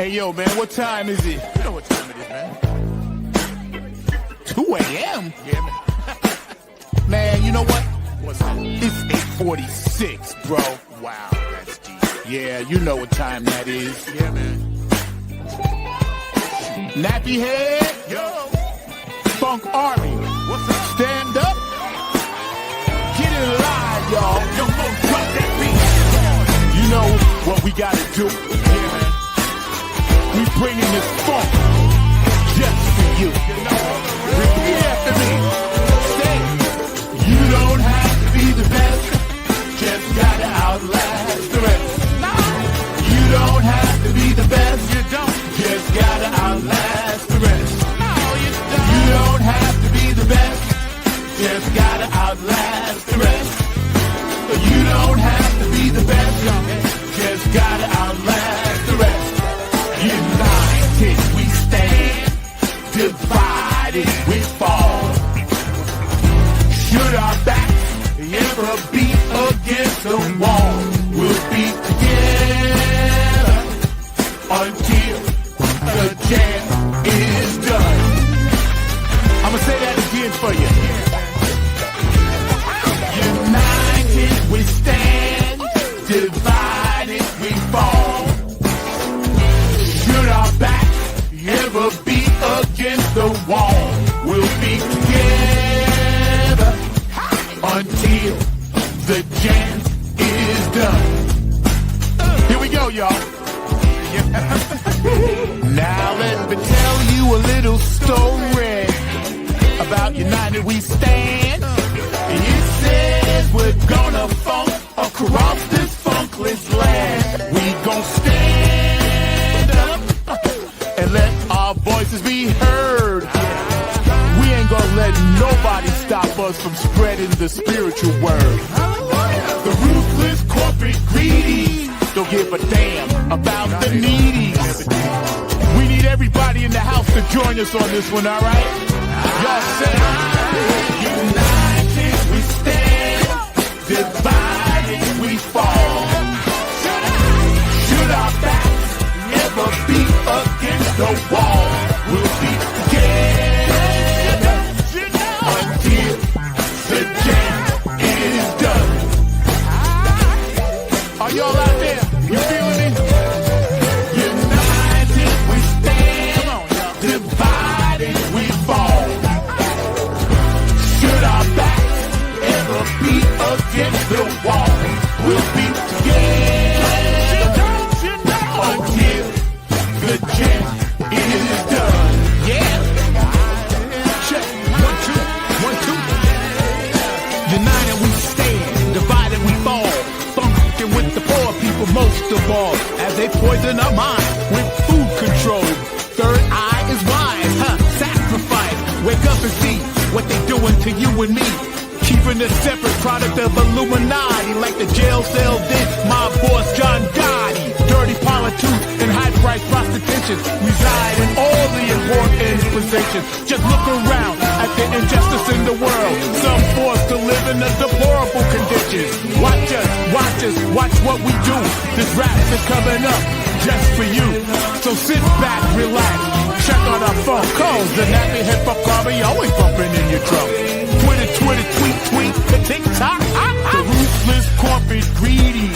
Hey, yo, man, what time is it? You know what time it is, man. 2 a.m.? Yeah, man. Man, you know what? What's that? It's 8:46, bro. Wow, that's deep. Yeah, you know what time that is. Yeah, man. Nappy head? Yo. Funk Army. What's up? Stand up. Get it live, y'all. Yo, drop that beat. You know what we gotta do. Yeah, man. We bringing this funk just for you. Repeat after me. Say, you don't have to be the best, just gotta outlast the rest. You don't have to be the best, you don't, just gotta outlast the rest. You don't have to be the best, just gotta outlast the rest. You don't have to be the best, just gotta outlast the rest. United we stand, divided we fall. Should our backs ever beat against the wall, we'll be together until the jam is done. I'ma say that again for you. United we stand, divided we fall. Should our backs ever beat against the wall, we'll be together until the jam is done. Here we go, y'all. Now let me tell you a little story about United We Stand. It says we're gonna funk across this funkless land. We gon' stand up and let our voices be heard. We ain't gonna let nobody stop us from spreading the spiritual word. The ruthless corporate greedy don't give a damn about the needies. We need everybody in the house to join us on this one, alright? Y'all say, united we stand, divided we fall. Should our backs ever beat against the wall, we'll be together until the jam is done. Are y'all out there? You feeling me? United we stand, divided we fall. Should our backs ever beat against the wall, we'll be together until the jam is done. Yeah. Check. 1, 2, 1, 2. United we stand, divided we fall. Funkin' with the poor people most of all, as they poison our mind with food control. Third eye is wise, sacrifice. Wake up and see what they doing to you and me. Keeping a separate product of Illuminati, like the jail cell did my boss John Gotti. Dirty politics and high-priced prostitution reside in all the important positions. Just look around at the injustice in the world. Some forced to live in a deplorable conditions. Watch us, watch what we do. This rap is coming up just for you. So sit back, relax, check out our phone calls. The nappy hip hop army always bumping in your drum. Twitter, tweet, TikTok. The ruthless corporate greedy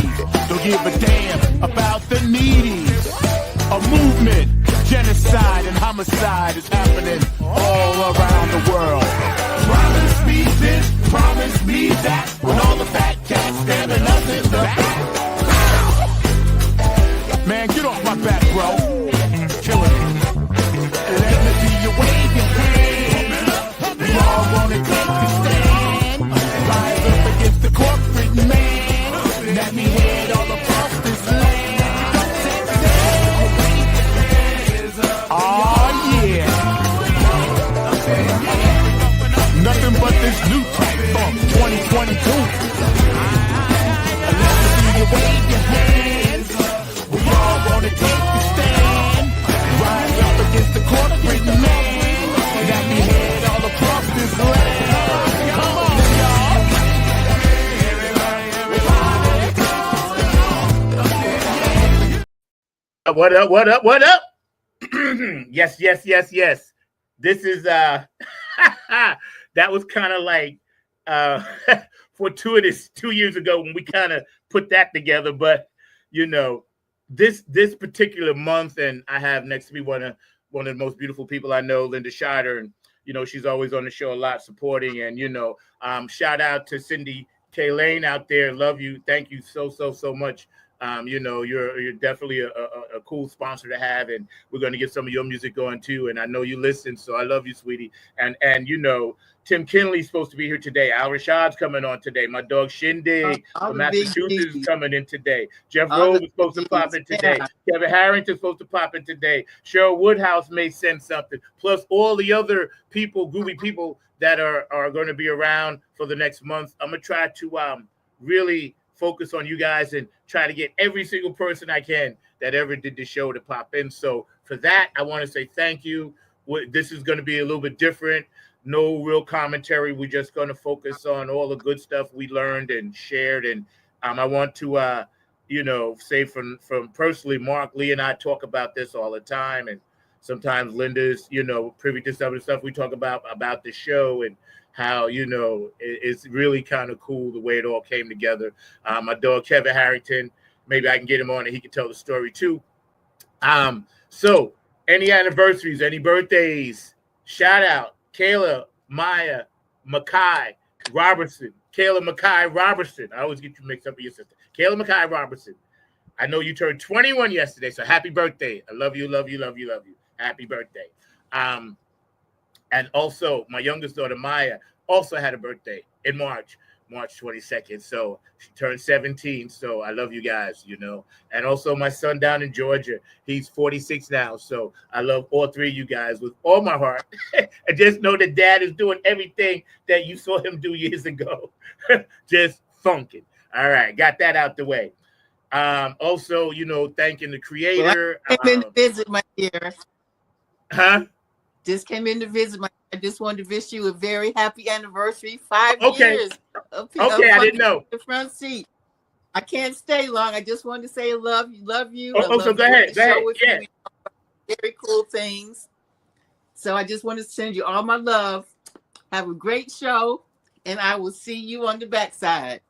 don't give a damn about the needy. A movement, genocide and homicide is happening all around the world. Promise me this, promise me that, when all the fat cats stabbing us in the back. Man, get off my back, bro. Killing me. Let me see you wave your hand. We all wanna take a stand. Rise up against the corporate man. Let me head all across this land. Oh yeah. What up? What up? What up? Yes, yes, yes, yes. This is that was kind of like uh fortuitous 2 years ago when we kind of put that together. But you know, this particular month, and I have next to me one of the most beautiful people I know, Linda Scheider, and she's always on the show a lot, supporting, and shout out to Cindy K Lane out there. Love you. Thank you so much. You're definitely a cool sponsor to have, and we're going to get some of your music going too. And I know you listen, so I love you, sweetie. And Tim Kinley's supposed to be here today. Al Rashad's coming on today. My dog Shindig all from the big Massachusetts is G's, coming in today. Jeff all Rose the is supposed to big pop G's. in today. Yeah. Kevin Harrington's supposed to pop in today. Cheryl Woodhouse may send something. Plus all the other people, groovy people that are going to be around for the next month. I'm gonna try to really focus on you guys and try to get every single person I can that ever did the show to pop in. So for that, I want to say thank you. This is going to be a little bit different. No real commentary. We're just going to focus on all the good stuff we learned and shared. And I want to, say from personally, Mark Lee and I talk about this all the time. And sometimes Linda's, privy to some of the stuff we talk about the show, and how it's really kind of cool the way it all came together. My dog Kevin Harrington, maybe I can get him on and he can tell the story too. So any anniversaries, any birthdays, shout out Kayla Maya Mackay Robertson. Kayla Mackay Robertson. I always get you mixed up with your sister. Kayla Mackay Robertson. I know you turned 21 yesterday, so happy birthday. I love you, love you, love you, love you. Happy birthday. And also, my youngest daughter, Maya, also had a birthday in March 22nd. So she turned 17. So I love you guys, And also my son down in Georgia, he's 46 now. So I love all three of you guys with all my heart. And just know that Dad is doing everything that you saw him do years ago. Just funking. All right, got that out the way. Also, thanking the creator. Well, I came in to visit, my dear. Huh? Just came in to visit. I just wanted to wish you a very happy anniversary. 5 years. Okay, I didn't know. The front seat. I can't stay long. I just wanted to say I love you. So go ahead. Yeah. Very cool things. So I just want to send you all my love. Have a great show, and I will see you on the backside.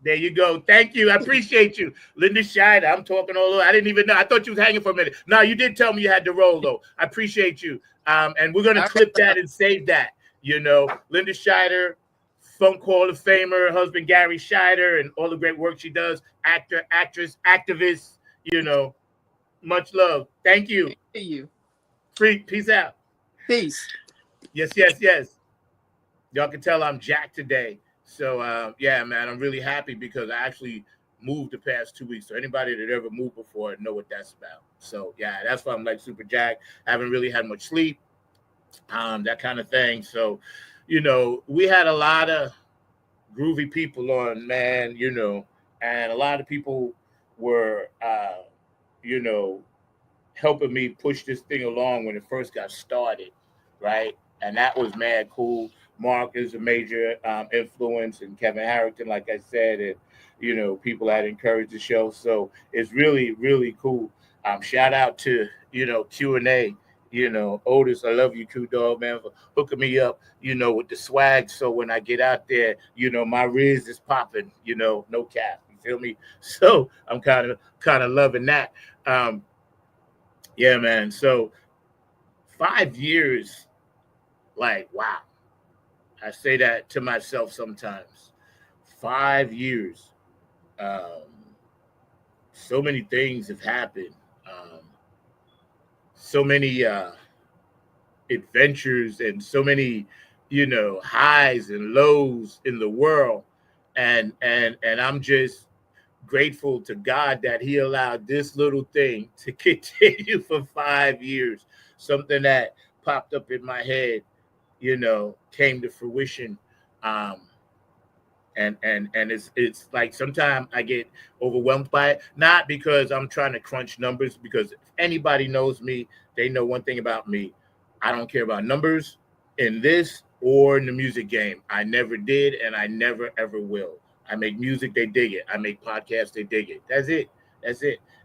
There you go. Thank you. I appreciate you. Linda Scheider. I'm talking all over. I didn't even know. I thought you was hanging for a minute. No, you did tell me you had to roll, though. I appreciate you. And we're going to clip that and save that. Linda Scheider, Funk Hall of Famer, her husband Gary Scheider, and all the great work she does. Actor, actress, activist, much love. Thank you. Thank you. Peace out. Peace. Yes. Y'all can tell I'm jacked today. So, yeah, man, I'm really happy because I actually moved the past 2 weeks. So anybody that ever moved before know what that's about. So, yeah, that's why I'm like super jacked. I haven't really had much sleep, that kind of thing. So, we had a lot of groovy people on, man, and a lot of people were, helping me push this thing along when it first got started, right? And that was mad cool. Mark is a major influence, and Kevin Harrington, like I said, and people that encouraged the show. So it's really, really cool. Shout out to Q&A, Otis. I love you, Q Dog, man, for hooking me up, with the swag. So when I get out there, my Riz is popping, no cap. You feel me? So I'm kind of loving that. Yeah, man. So 5 years, like, wow. I say that to myself sometimes. 5 years. So many things have happened. So many adventures and so many, highs and lows in the world. And I'm just grateful to God that he allowed this little thing to continue for 5 years. Something that popped up in my head, came to fruition. And it's like sometimes I get overwhelmed by it, not because I'm trying to crunch numbers, because if anybody knows me, they know one thing about me. I don't care about numbers in this or in the music game. I never did, and I never, ever will. I make music, they dig it. I make podcasts, they dig it. That's it.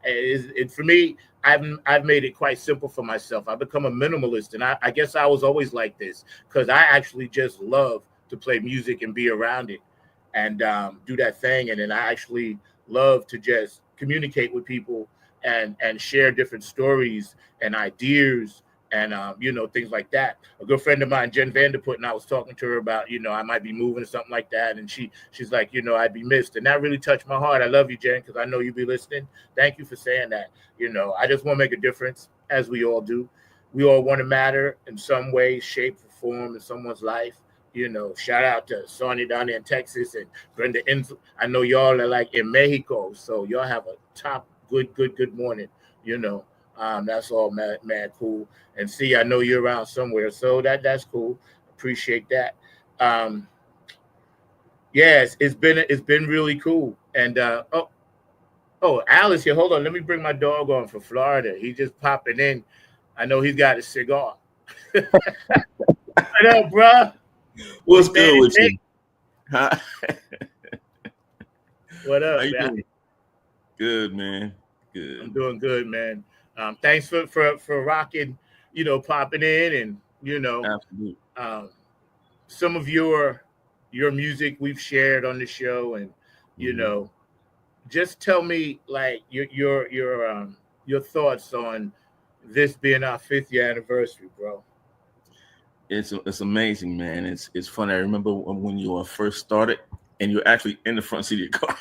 It's for me, I've made it quite simple for myself. I've become a minimalist, and I guess I was always like this because I actually just love to play music and be around it and do that thing. And then I actually love to just communicate with people and share different stories and ideas and things like that. A good friend of mine, Jen Vanderput, and I was talking to her about, I might be moving or something like that. And she's like, I'd be missed. And that really touched my heart. I love you, Jen, because I know you be listening. Thank you for saying that. I just want to make a difference, as we all do. We all want to matter in some way, shape, or form in someone's life. Shout out to Sonia down there in Texas and Brenda Enzo. I know y'all are like in Mexico, so y'all have a top good morning. That's all mad cool. And see, I know you're around somewhere, so that's cool. Appreciate that. Yes, it's been really cool. And Alice here. Hold on, let me bring my dog on from Florida. He's just popping in. I know he's got a cigar. What up, bro? What's good with you? Huh? What up, How you man? doing? Good, man. Good. I'm doing good, man. Thanks for rocking, popping in and Absolutely. Some of your music we've shared on the show, and just tell me like your thoughts on this being our 5th year anniversary, bro. It's amazing, man. It's funny. I remember when you first started, and you're actually in the front seat of your car.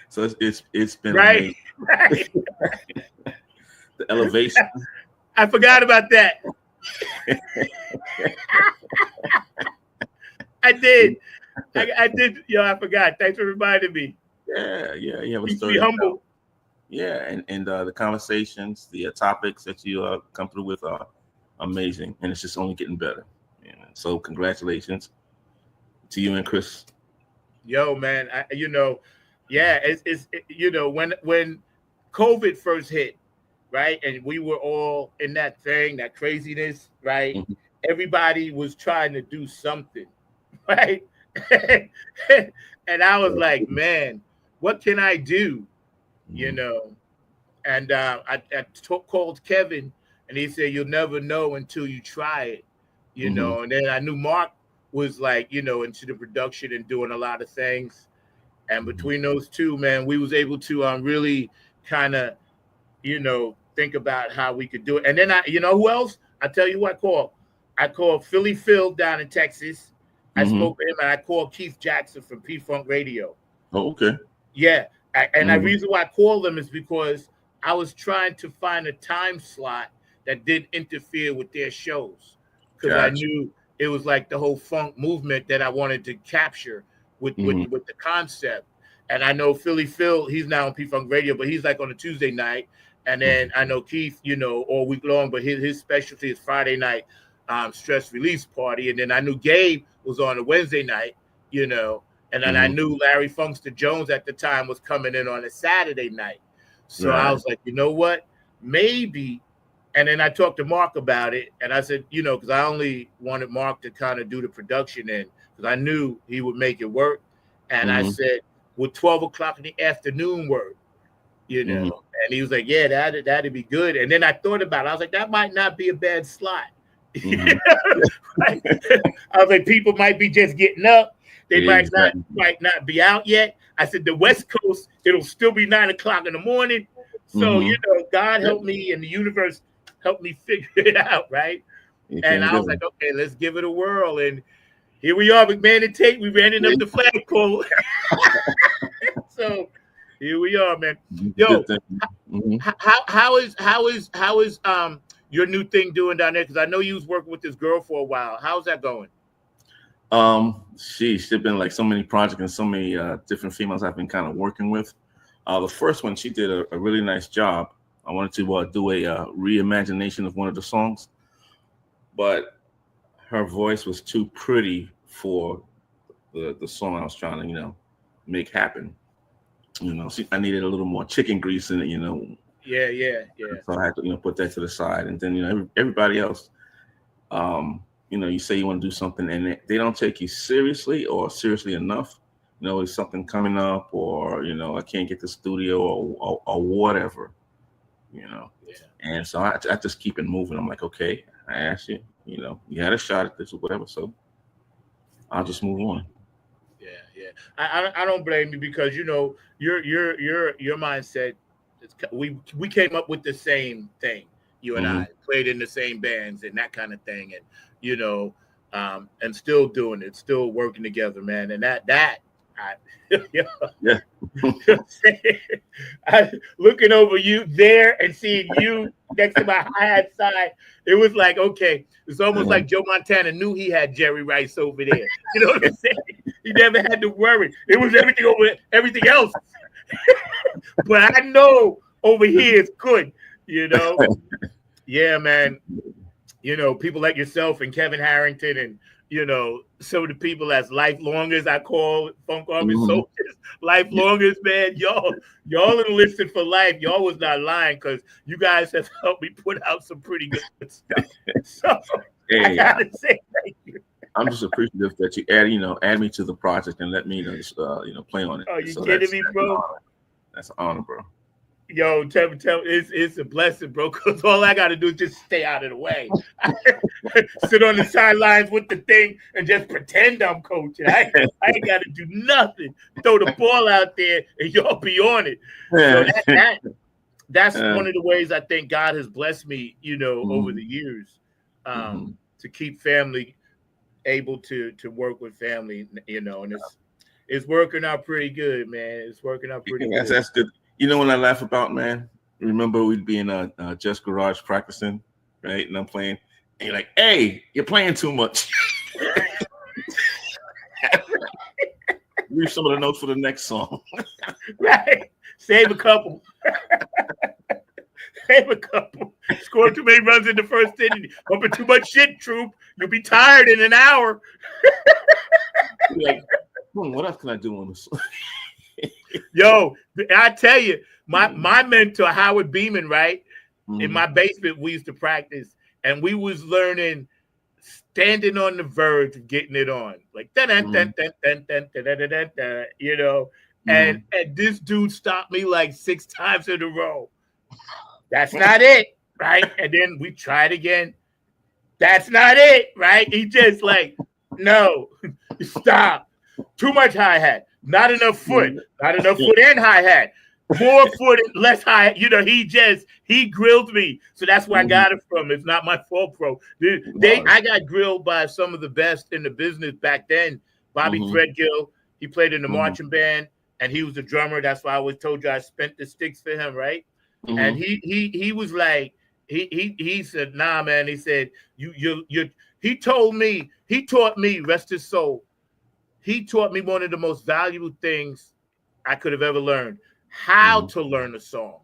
So it's been right. Amazing. Right. The elevation. I forgot about that. I did. I did. I forgot. Thanks for reminding me. Yeah. You have a Keep story. me humble. Yeah, and the conversations, the topics that you come through with are amazing, and it's just only getting better. So congratulations to you and Chris. Yo, man, it's when COVID first hit, right, and we were all in that thing, that craziness, right? Mm-hmm. Everybody was trying to do something, right? And I was like, man, what can I do? Mm-hmm. And I called Kevin, and he said, you'll never know until you try it, Mm-hmm. And then I knew Mark was like, into the production and doing a lot of things. And between those two, man, we was able to really kind of, think about how we could do it. And then who else? I tell you what, I called Philly Phil down in Texas. I spoke to him, and I called Keith Jackson from P-Funk Radio. Oh, okay. Yeah. And the reason why I called them is because I was trying to find a time slot that didn't interfere with their shows. Because I knew it was like the whole funk movement that I wanted to capture with the concept. And I know Philly Phil, he's now on P-Funk Radio, but he's like on a Tuesday night. And then I know Keith, all week long, but his specialty is Friday night stress release party. And then I knew Gabe was on a Wednesday night, and then I knew Larry Funkster Jones at the time was coming in on a Saturday night. So I was like, you know what, maybe. And then I talked to Mark about it, and I said, because I only wanted Mark to kind of do the production in, because I knew he would make it work. And I said, would 12 o'clock in the afternoon work? And he was like, yeah, that'd be good. And then I thought about it. I was like, that might not be a bad slot. Right? I was like, people might be just getting up. They might not be out yet. I said, the West Coast, it'll still be 9 o'clock in the morning. So, God help me, and the universe helped me figure it out, right? And I was like, okay, let's give it a whirl. And here we are, McMahon and Tate. We ran up the flagpole. So here we are, man. Yo, how is your new thing doing down there? Because I know you was working with this girl for a while. How's that going? She's been like so many projects and so many different females I've been kind of working with. The first one, she did a really nice job. I wanted to do a reimagination of one of the songs, but her voice was too pretty for the song I was trying to, make happen. I needed a little more chicken grease in it, Yeah. So I had to, put that to the side. And then, everybody else, you say you want to do something and they don't take you seriously or seriously enough. There's something coming up or, I can't get the studio or whatever. you know. Yeah. And so I just keep it moving. I'm like, okay, I asked you, you know, you had a shot at this or whatever, so I'll just move on. Yeah. I don't blame you because you know your mindset. We came up with the same thing. You and Mm-hmm. I played in the same bands and that kind of thing, and you know, and still doing it, still working together, man. And that I, yeah, Yeah. I, looking over you there and seeing you next to my hi-hat side, it was like, okay, it's almost Yeah. like Joe Montana knew he had Jerry Rice over there. You know what I'm saying? He never had to worry. It was everything over everything else. But I know over here it's good, you know? Yeah, man. You know, people like yourself and Kevin Harrington and, you know, some of the people as lifelongers, I call Funk Army Mhm. soldiers, lifelongers, man. Y'all enlisted for life. Y'all was not lying because you guys have helped me put out some pretty good stuff. So I Hey, gotta say thank you. I'm just appreciative that you add me to the project and let me just play on it. Oh, you So kidding me, that's bro? an honor. That's an honor, bro. Yo, tell it's a blessing, bro. Because all I got to do is just stay out of the way. Sit on the sidelines with the thing and just pretend I'm coaching. I ain't got to do nothing. Throw the ball out there and y'all be on it. So that's one of the ways I think God has blessed me, you know, over the years, to keep family able to work with family, you know, and it's working out pretty good, man. It's working out pretty good. That's good. You know what I laugh about, man? Remember we'd be in Just Garage practicing, right? And I'm playing, and you're like, "Hey, you're playing too much." Leave some of the notes for the next song. Right. Save a couple. Save a couple. Score too many runs in the first inning. Open too much shit, troop. You'll be tired in an hour. You're like, what else can I do on this? Yo, I tell you, my mentor, Howard Beeman, right? Mm-hmm. In my basement, we used to practice, and we was learning standing on the verge of getting it on. Like, you know, and this dude stopped me like 6 times in a row. That's not it, right? And then we tried again. That's not it, right? He just like, no, stop. Too much hi-hat. Not enough foot. Not enough foot and hi-hat. More foot and less hi-hat. You know, he grilled me. So that's where I got it from. It's not my fault, bro. I got grilled by some of the best in the business back then. Bobby Threadgill, he played in the marching band, and he was the drummer. That's why I always told you I spent the sticks for him, right? And he was like, he said, nah, man. He said, he taught me, rest his soul. He taught me one of the most valuable things I could have ever learned, how to learn a song.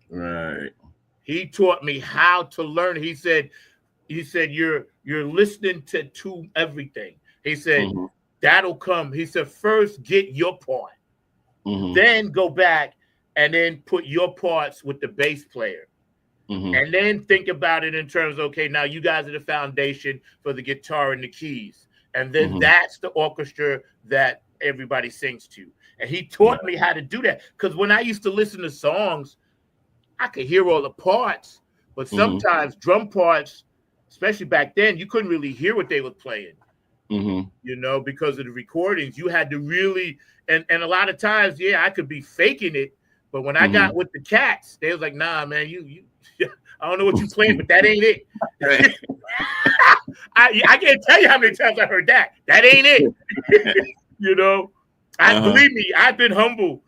Right. He taught me how to learn. He said, you're listening to everything. He said, that'll come. He said, first get your part, then go back and then put your parts with the bass player. And then think about it in terms of, okay, now you guys are the foundation for the guitar and the keys. And then that's the orchestra that everybody sings to. And he taught me how to do that. Because when I used to listen to songs, I could hear all the parts. But sometimes drum parts, especially back then, you couldn't really hear what they were playing. You know, because of the recordings. You had to really, and a lot of times, yeah, I could be faking it. But when I got with the cats, they was like, nah, man, you I don't know what you playing, but that ain't it. I can't tell you how many times I heard that. That ain't it. You know, believe me, I've been humble.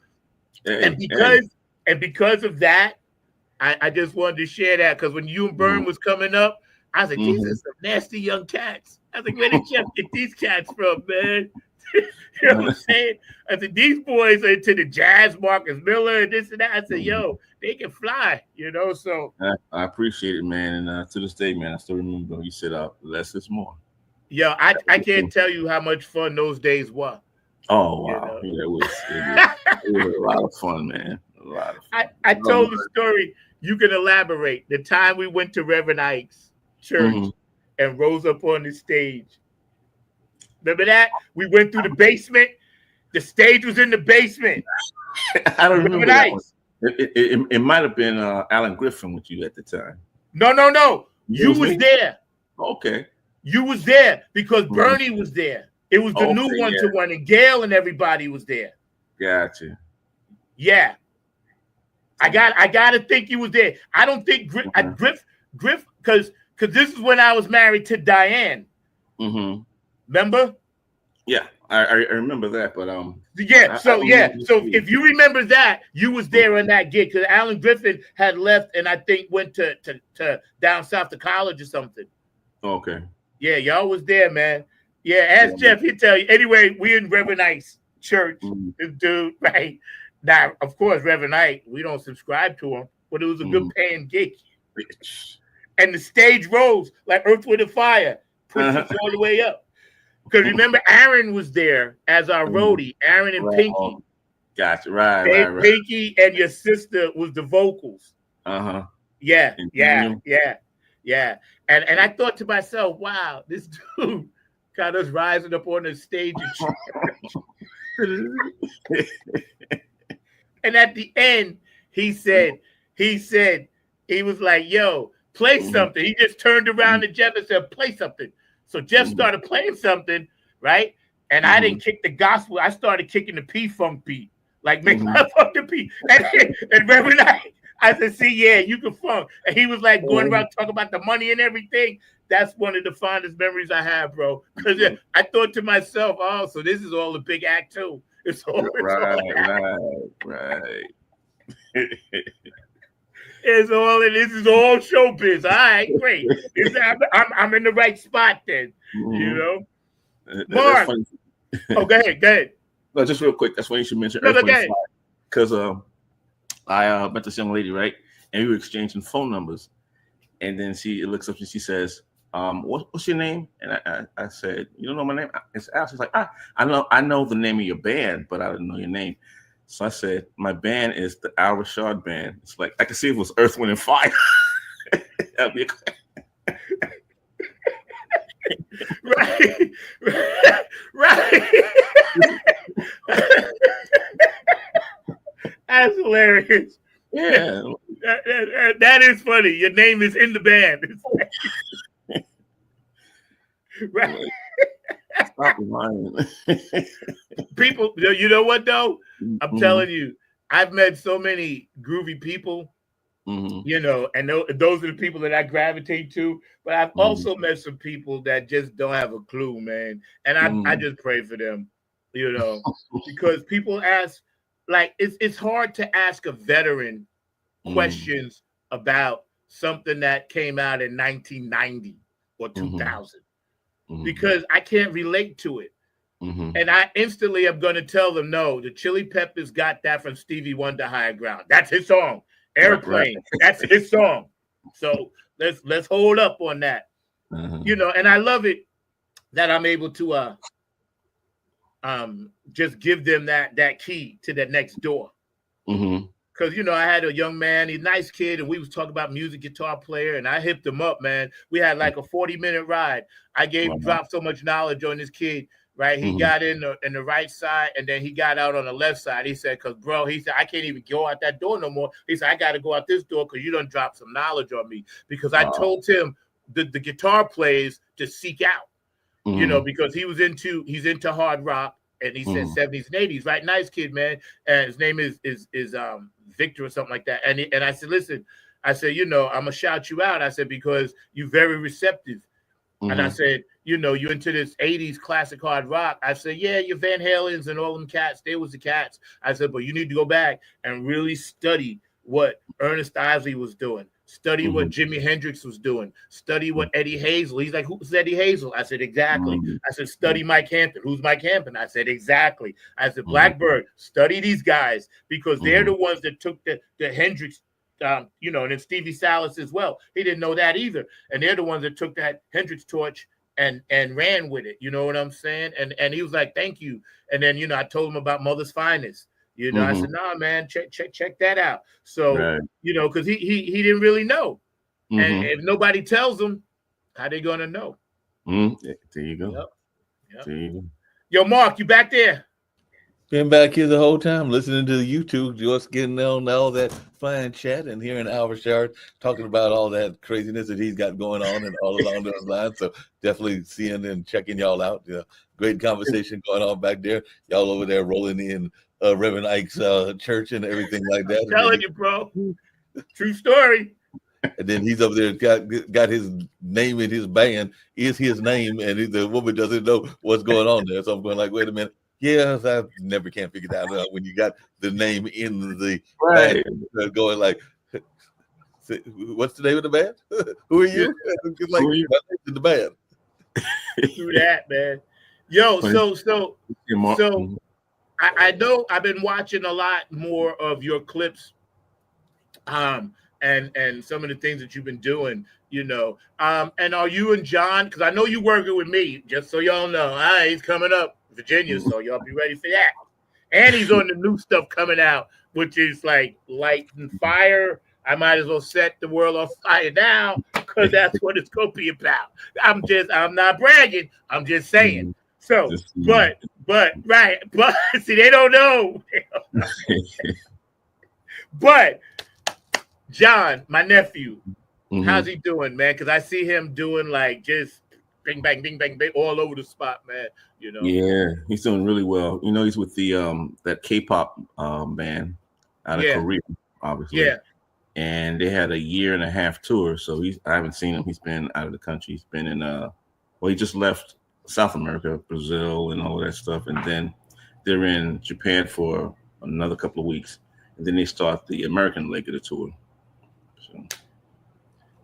And because of that, I just wanted to share that, because when you and Burn was coming up, I was like, these are some nasty young cats. I was like, where did Jeff get these cats from, man? You know what I'm saying? I said, these boys are into the jazz, Marcus Miller, and this and that. I said, yo, they can fly, you know? So I appreciate it, man. And to this day, man, I still remember you said less is more. Yeah, I can't tell you how much fun those days were. Oh, wow. You know? It was a lot of fun, man. A lot of fun. I told the story. You can elaborate. The time we went to Reverend Ike's church and rose up on the stage. Remember that? We went through the basement. The stage was in the basement. I don't remember that one. It might have been Alan Griffin with you at the time. No. You was was me? there. Okay. You was there because Bernie was there. It was the new Okay, 1-to-1, and Gail and everybody was there. Gotcha. Yeah. I gotta think you was there. I don't think Griff, because this is when I was married to Diane. Mm-hmm. Remember? Yeah, I remember that, but Yeah. So if you remember that, you was there on that gig because Alan Griffin had left and I think went to down south to college or something. Okay. Yeah, y'all was there, man. Yeah, ask Jeff, he'll tell you. Anyway, we in Reverend Ike's church. This dude, right? Now, of course, Reverend Ike, we don't subscribe to him, but it was a good paying gig. And the stage rose like Earth, Wind, and Fire, pushed us all the way up. Because remember, Aaron was there as our roadie, Aaron and Pinky. Gotcha, right. Pinky and your sister was the vocals. Uh-huh. Yeah. And I thought to myself, wow, this dude got us rising up on the stage. And at the end, he was like, yo, play something. He just turned around to Jeff and said, play something. So Jeff started playing something, right? And I didn't kick the gospel. I started kicking the P-Funk beat. Like, make my fucking P. And Reverend I said, see, yeah, you can funk. And he was like going around talking about the money and everything. That's one of the fondest memories I have, bro. Because I thought to myself, oh, so this is all a big act too. It's all right. This is all showbiz. All right, great. I'm in the right spot then. You know, Mark. Oh, go ahead. No, just real quick. That's why you should mention because I met this young lady, right, and we were exchanging phone numbers, and then she looks up and she says, "What's your name?" And I said, "You don't know my name?" It's Al. She's like, I know the name of your band, but I didn't know your name." So I said, my band is the Al Rashad Band. It's like, I could see if it was Earth, Wind, and Fire. That'd be right. That's hilarious. Yeah. That is funny. Your name is in the band. Right. Stop lying. People, you know what though? I'm telling you, I've met so many groovy people, you know, and those are the people that I gravitate to. But I've also met some people that just don't have a clue, man. And I just pray for them, you know, because people ask, like, it's hard to ask a veteran questions about something that came out in 1990 or 2000. Because I can't relate to it. And I instantly am going to tell them, no, the Chili Peppers got that from Stevie Wonder, Higher Ground. That's his song. Airplane. Right. That's his song. So let's hold up on that. You know, and I love it that I'm able to just give them that key to the next door. Because, you know, I had a young man, he's a nice kid, and we was talking about music guitar player, and I hipped him up, man. We had like a 40-minute ride. I dropped so much knowledge on this kid, right? He got in the right side, and then he got out on the left side. He said, because, bro, he said, I can't even go out that door no more. He said, I got to go out this door because you done dropped some knowledge on me. Because I told him the guitar players to seek out, you know, because he's into hard rock. And he said 70s and 80s, right? Nice kid, man. And his name is Victor or something like that. And I said, listen, I said, you know, I'm gonna shout you out. I said, because you're very receptive. And I said, you know, you're into this 80s classic hard rock. I said, yeah, your Van Halens and all them cats, they was the cats. I said, but you need to go back and really study what Ernest Isley was doing. Study what Jimi Hendrix was doing. Study what Eddie Hazel. He's like, who's Eddie Hazel? I said, exactly. I said, study Mike Hampton. Who's Mike Hampton? I said, exactly. I said, Blackbird, study these guys because they're the ones that took the Hendrix, you know, and then Stevie Salas as well. He didn't know that either. And they're the ones that took that Hendrix torch and ran with it. You know what I'm saying? And he was like, thank you. And then, you know, I told him about Mother's Finest. You know, I said, nah, man, check that out. So, you know, because he didn't really know. And if nobody tells him, how they gonna know? There you go. Yep. There you go. Yo, Mark, you back there? Been back here the whole time listening to the YouTube, just getting on all that fine chat and hearing Albert Shard talking about all that craziness that he's got going on and all along those lines. So definitely seeing and checking y'all out. Great conversation going on back there. Y'all over there rolling in Reverend Ike's church and everything like that. I'm telling you, bro. True story. And then he's over there got his name in his band, is his name, and the woman doesn't know what's going on there. So I'm going like, wait a minute. Yes, I never can figure that out when you got the name in the Right. band going like, what's the name of the band? Who are you? It's like, Who are you? my name's in the band. Do that, man. Yo, so I know I've been watching a lot more of your clips, and some of the things that you've been doing, and are you and John? Because I know you working with me. Just so y'all know, he's coming up. Virginia, so y'all be ready for that. And he's on the new stuff coming out, which is like light and fire. I might as well set the world on fire now because that's what it's gonna be about. I'm not bragging. I'm just saying. So, but see, they don't know. But John, my nephew, how's he doing, man? Because I see him doing like just bing bang, bing bang, bang, all over the spot, man. Yeah, he's doing really well. He's with the that K-pop band out of Korea, obviously. Yeah. And they had a 1.5-year tour. So I haven't seen him. He's been out of the country. He's been in he just left South America, Brazil, and all of that stuff. And then they're in Japan for another couple of weeks. And then they start the American leg of the tour. So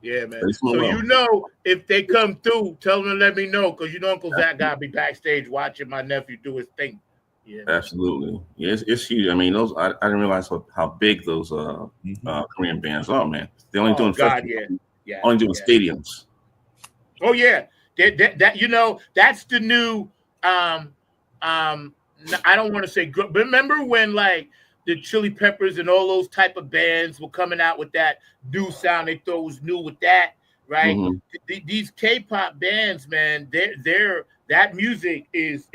yeah, man. So if they come through, tell them to let me know because Uncle Zach gotta be backstage watching my nephew do his thing. Yeah, absolutely. Yeah, it's huge. I mean, those I didn't realize how big those Korean bands are, man. They're only doing only doing stadiums. Oh yeah, that that's the new. I don't want to say, but remember when like the Chili Peppers and all those type of bands were coming out with that new sound. They thought was new with that, right? These K-pop bands, man, that music is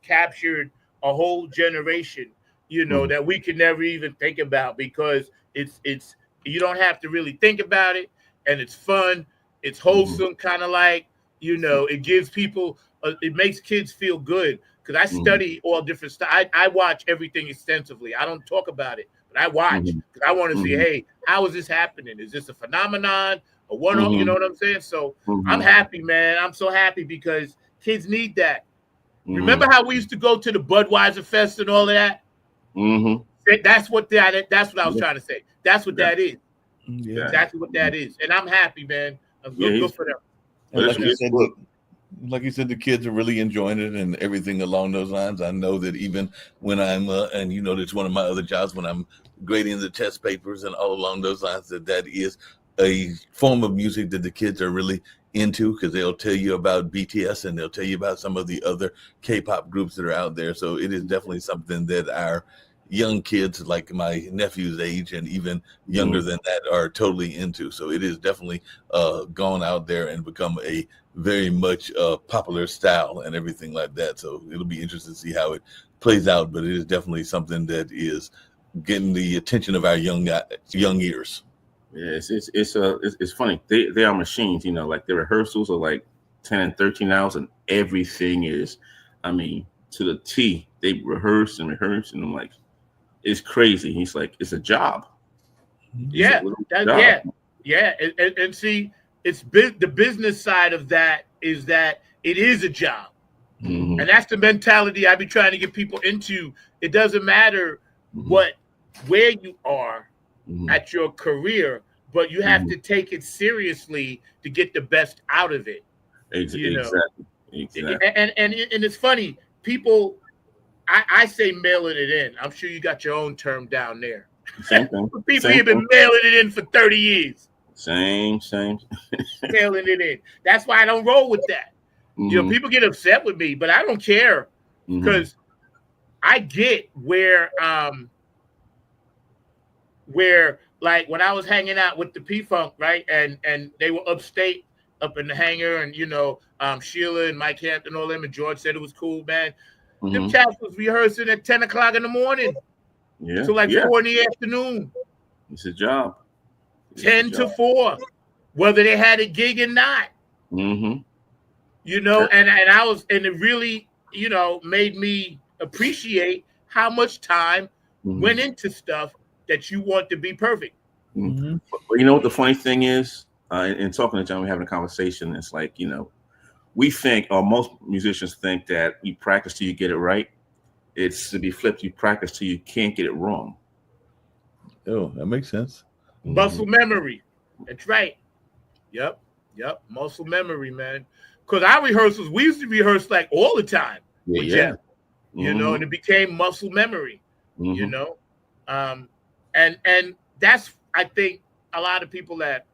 captured a whole generation, that we can never even think about because it's you don't have to really think about it, and it's fun, it's wholesome, kind of like it gives people, it makes kids feel good. Because I study all different stuff. I watch everything extensively. I don't talk about it, but I watch because I want to see, hey, how is this happening? Is this a phenomenon? A one-off? You know what I'm saying? So I'm happy, man. I'm so happy because kids need that. Remember how we used to go to the Budweiser Fest and all of that? That's what I was trying to say. That's what that is. Yeah. Exactly what that is. And I'm happy, man. I'm good for them. Like you said, the kids are really enjoying it and everything along those lines. I know that even when I'm, and that's one of my other jobs when I'm grading the test papers and all along those lines, that is a form of music that the kids are really into because they'll tell you about BTS and they'll tell you about some of the other K-pop groups that are out there. So it is definitely something that our young kids like my nephew's age and even younger than that are totally into. So it is definitely gone out there and become a very much popular style and everything like that. So it'll be interesting to see how it plays out, but it is definitely something that is getting the attention of our young ears. Yeah, it's funny. They are machines, like their rehearsals are like 10 and 13 hours and everything is, to the T. They rehearse and I'm like, it's crazy. He's like, it's a job. Yeah, yeah. And see, it's the business side of that is that it is a job, and that's the mentality I be trying to get people into. It doesn't matter where you are at your career, but you have to take it seriously to get the best out of it. Exactly. And it's funny, people. I say mailing it in. I'm sure you got your own term down there. Same thing. People have been mailing it in for 30 years. Same. Mailing it in. That's why I don't roll with that. People get upset with me, but I don't care because I get where like when I was hanging out with the P-Funk, right, and they were upstate, up in the hangar, and Sheila and Mike Hampton, all them, and George said it was cool, man. Them Mhm. cats was rehearsing at 10 o'clock in the morning Yeah. to like Yeah. 4 in the afternoon, It's a job. 10 to 4, whether they had a gig or not. Mm-hmm. You know, and I was, and it really, you know, made me appreciate how much time went into stuff that you want to be perfect. Mhm. But you know what the funny thing is? In talking to John, we're having a conversation. It's like, you know, we think, or most musicians think, that you practice till you get it right. It's to be flipped. You practice till you can't get it wrong. Oh, that makes sense. Muscle memory. That's right. Yep. Muscle memory, man. Because our rehearsals, we used to rehearse like all the time with Jeff, you know, and it became muscle memory, you know. And that's, I think, a lot of people that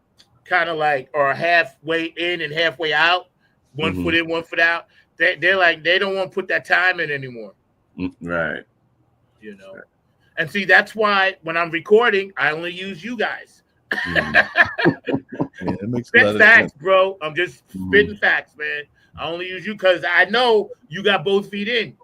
kind of like are halfway in and halfway out, one foot in, one foot out. They're like, they don't want to put that time in anymore. Right. You know. And see, that's why when I'm recording, I only use you guys. Yeah, that makes a Spit lot of facts, sense. bro. I'm just spitting facts, man. I only use you because I know you got both feet in.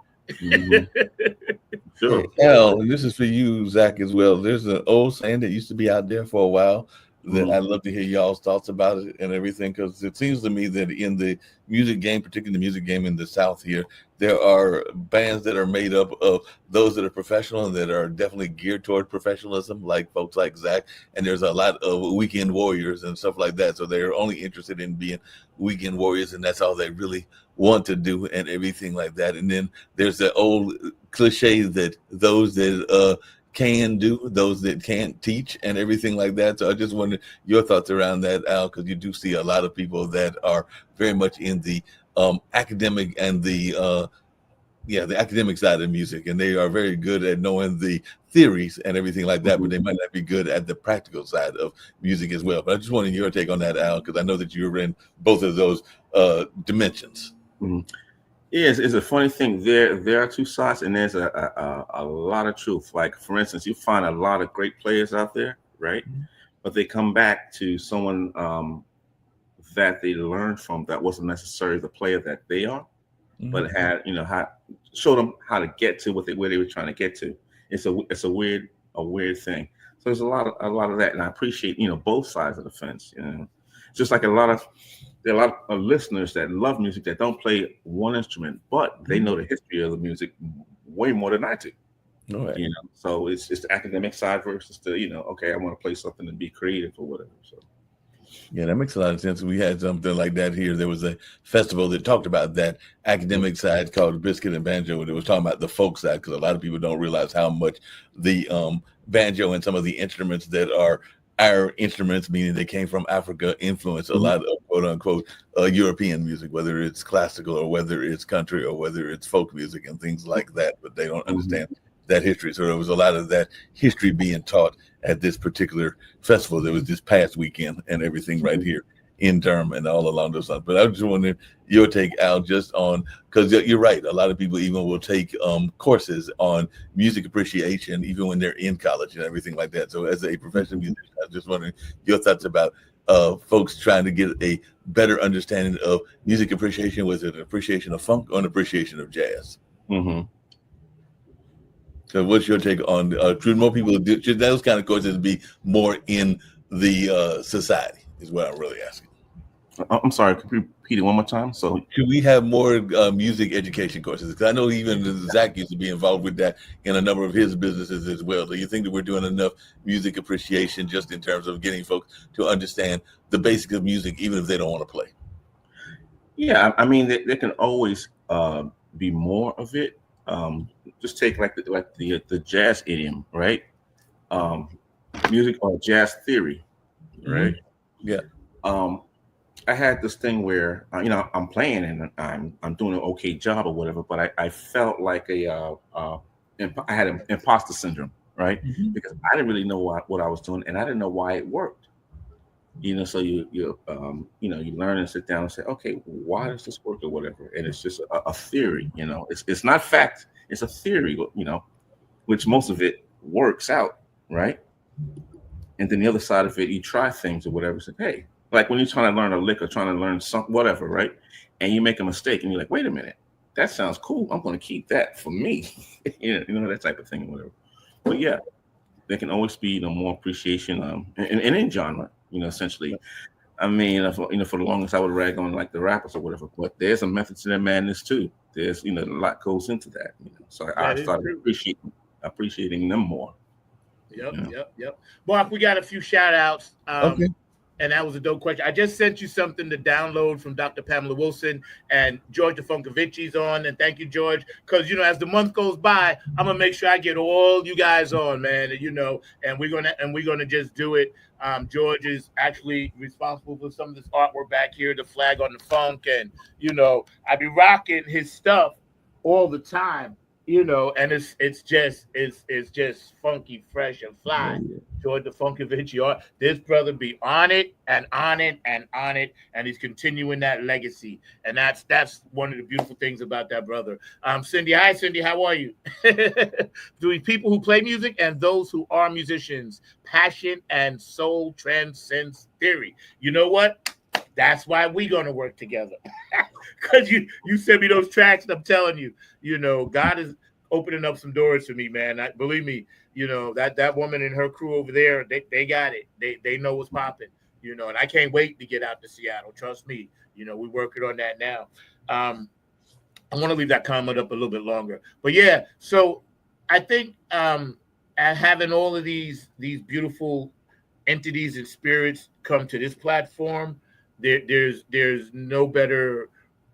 Sure. Al, and this is for you, Zach, as well. There's an old saying that used to be out there for a while that I'd love to hear y'all's thoughts about it and everything, because it seems to me that in the music game, particularly the music game in the South here, there are bands that are made up of those that are professional and that are definitely geared toward professionalism, like folks like Zach, and there's a lot of weekend warriors and stuff like that. So they're only interested in being weekend warriors, and that's all they really want to do and everything like that. And then there's the old cliche that those that can do, those that can't teach, and everything like that. So I just wonder your thoughts around that, Al, because you do see a lot of people that are very much in the academic and the academic side of music, and they are very good at knowing the theories and everything like that, but they might not be good at the practical side of music as well. But I just wanted your take on that, Al, because I know that you're in both of those dimensions. Yeah, it's a funny thing. There are two sides, and there's a lot of truth. Like, for instance, you find a lot of great players out there, right? But they come back to someone that they learned from that wasn't necessarily the player that they are, but had, you know, showed them how to get to where they were trying to get to. It's a weird thing. So there's a lot of that, and I appreciate, you know, both sides of the fence. You know, just like there are a lot of listeners that love music that don't play one instrument, but they know the history of the music way more than I do. Right. You know, so it's the academic side versus the, you know, okay, I want to play something and be creative or whatever. So yeah, that makes a lot of sense. We had something like that here. There was a festival that talked about that academic side called Biscuit and Banjo, and it was talking about the folk side, because a lot of people don't realize how much the banjo and some of the instruments that are our instruments, meaning they came from Africa, influence a lot of quote unquote European music, whether it's classical or whether it's country or whether it's folk music and things like that. But they don't understand that history. So there was a lot of that history being taught at this particular festival that was this past weekend and everything right here in Durham and all along those lines. But I just wondering your take, Al, just on, because you're right, a lot of people even will take courses on music appreciation even when they're in college and everything like that. So as a professional musician, I was just wondering your thoughts about folks trying to get a better understanding of music appreciation. Was it an appreciation of funk or an appreciation of jazz? So what's your take on should more people do, should those kind of courses be more in the society is what I'm really asking. I'm sorry, could you repeat it one more time? So should we have more music education courses? Because I know even Zach used to be involved with that in a number of his businesses as well. Do you think that we're doing enough music appreciation just in terms of getting folks to understand the basics of music, even if they don't want to play? Yeah, I mean, there can always be more of it. Just take like the jazz idiom, right? Music or jazz theory, right? Yeah. I had this thing where you know, I'm playing and I'm doing an okay job or whatever, but I felt like I had an imposter syndrome, right? Because I didn't really know what I was doing, and I didn't know why it worked. You know, so you learn and sit down and say, okay, why does this work or whatever? And it's just a theory, you know. It's not fact. It's a theory, you know, which most of it works out, right? And then the other side of it, you try things or whatever. Say, hey, like when you're trying to learn a lick or trying to learn something, whatever, right? And you make a mistake, and you're like, wait a minute, that sounds cool. I'm going to keep that for me. You know, that type of thing, or whatever. But yeah, there can always be, you know, more appreciation, in any genre, you know, essentially. I mean, for the longest I would rag on like the rappers or whatever, but there's a method to their madness too. There's, you know, a lot goes into that, you know. So I started appreciating them more. Yep. Mark, we got a few shout outs. Okay. And that was a dope question. I just sent you something to download from Dr. Pamela Wilson, and George DeFunkovici's on. And thank you, George, because, you know, as the month goes by, I'm gonna make sure I get all you guys on, man. And, you know, and we're gonna just do it. George is actually responsible for some of this artwork back here, the flag on the funk, and, you know, I be rocking his stuff all the time, you know, and it's just funky, fresh, and fly. George DeFunkovici, this brother be on it and on it and on it, and he's continuing that legacy, and that's one of the beautiful things about that brother. Cindy, hi Cindy, how are you? Do people who play music and those who are musicians, passion and soul transcends theory. You know what? That's why we're gonna work together. Because you sent me those tracks, and I'm telling you, you know, God is opening up some doors for me, man. Believe me, you know, that woman and her crew over there, they got it. They know what's popping, you know, and I can't wait to get out to Seattle. Trust me, you know, we're working on that now. I want to leave that comment up a little bit longer, but yeah. So I think having all of these beautiful entities and spirits come to this platform, there's no better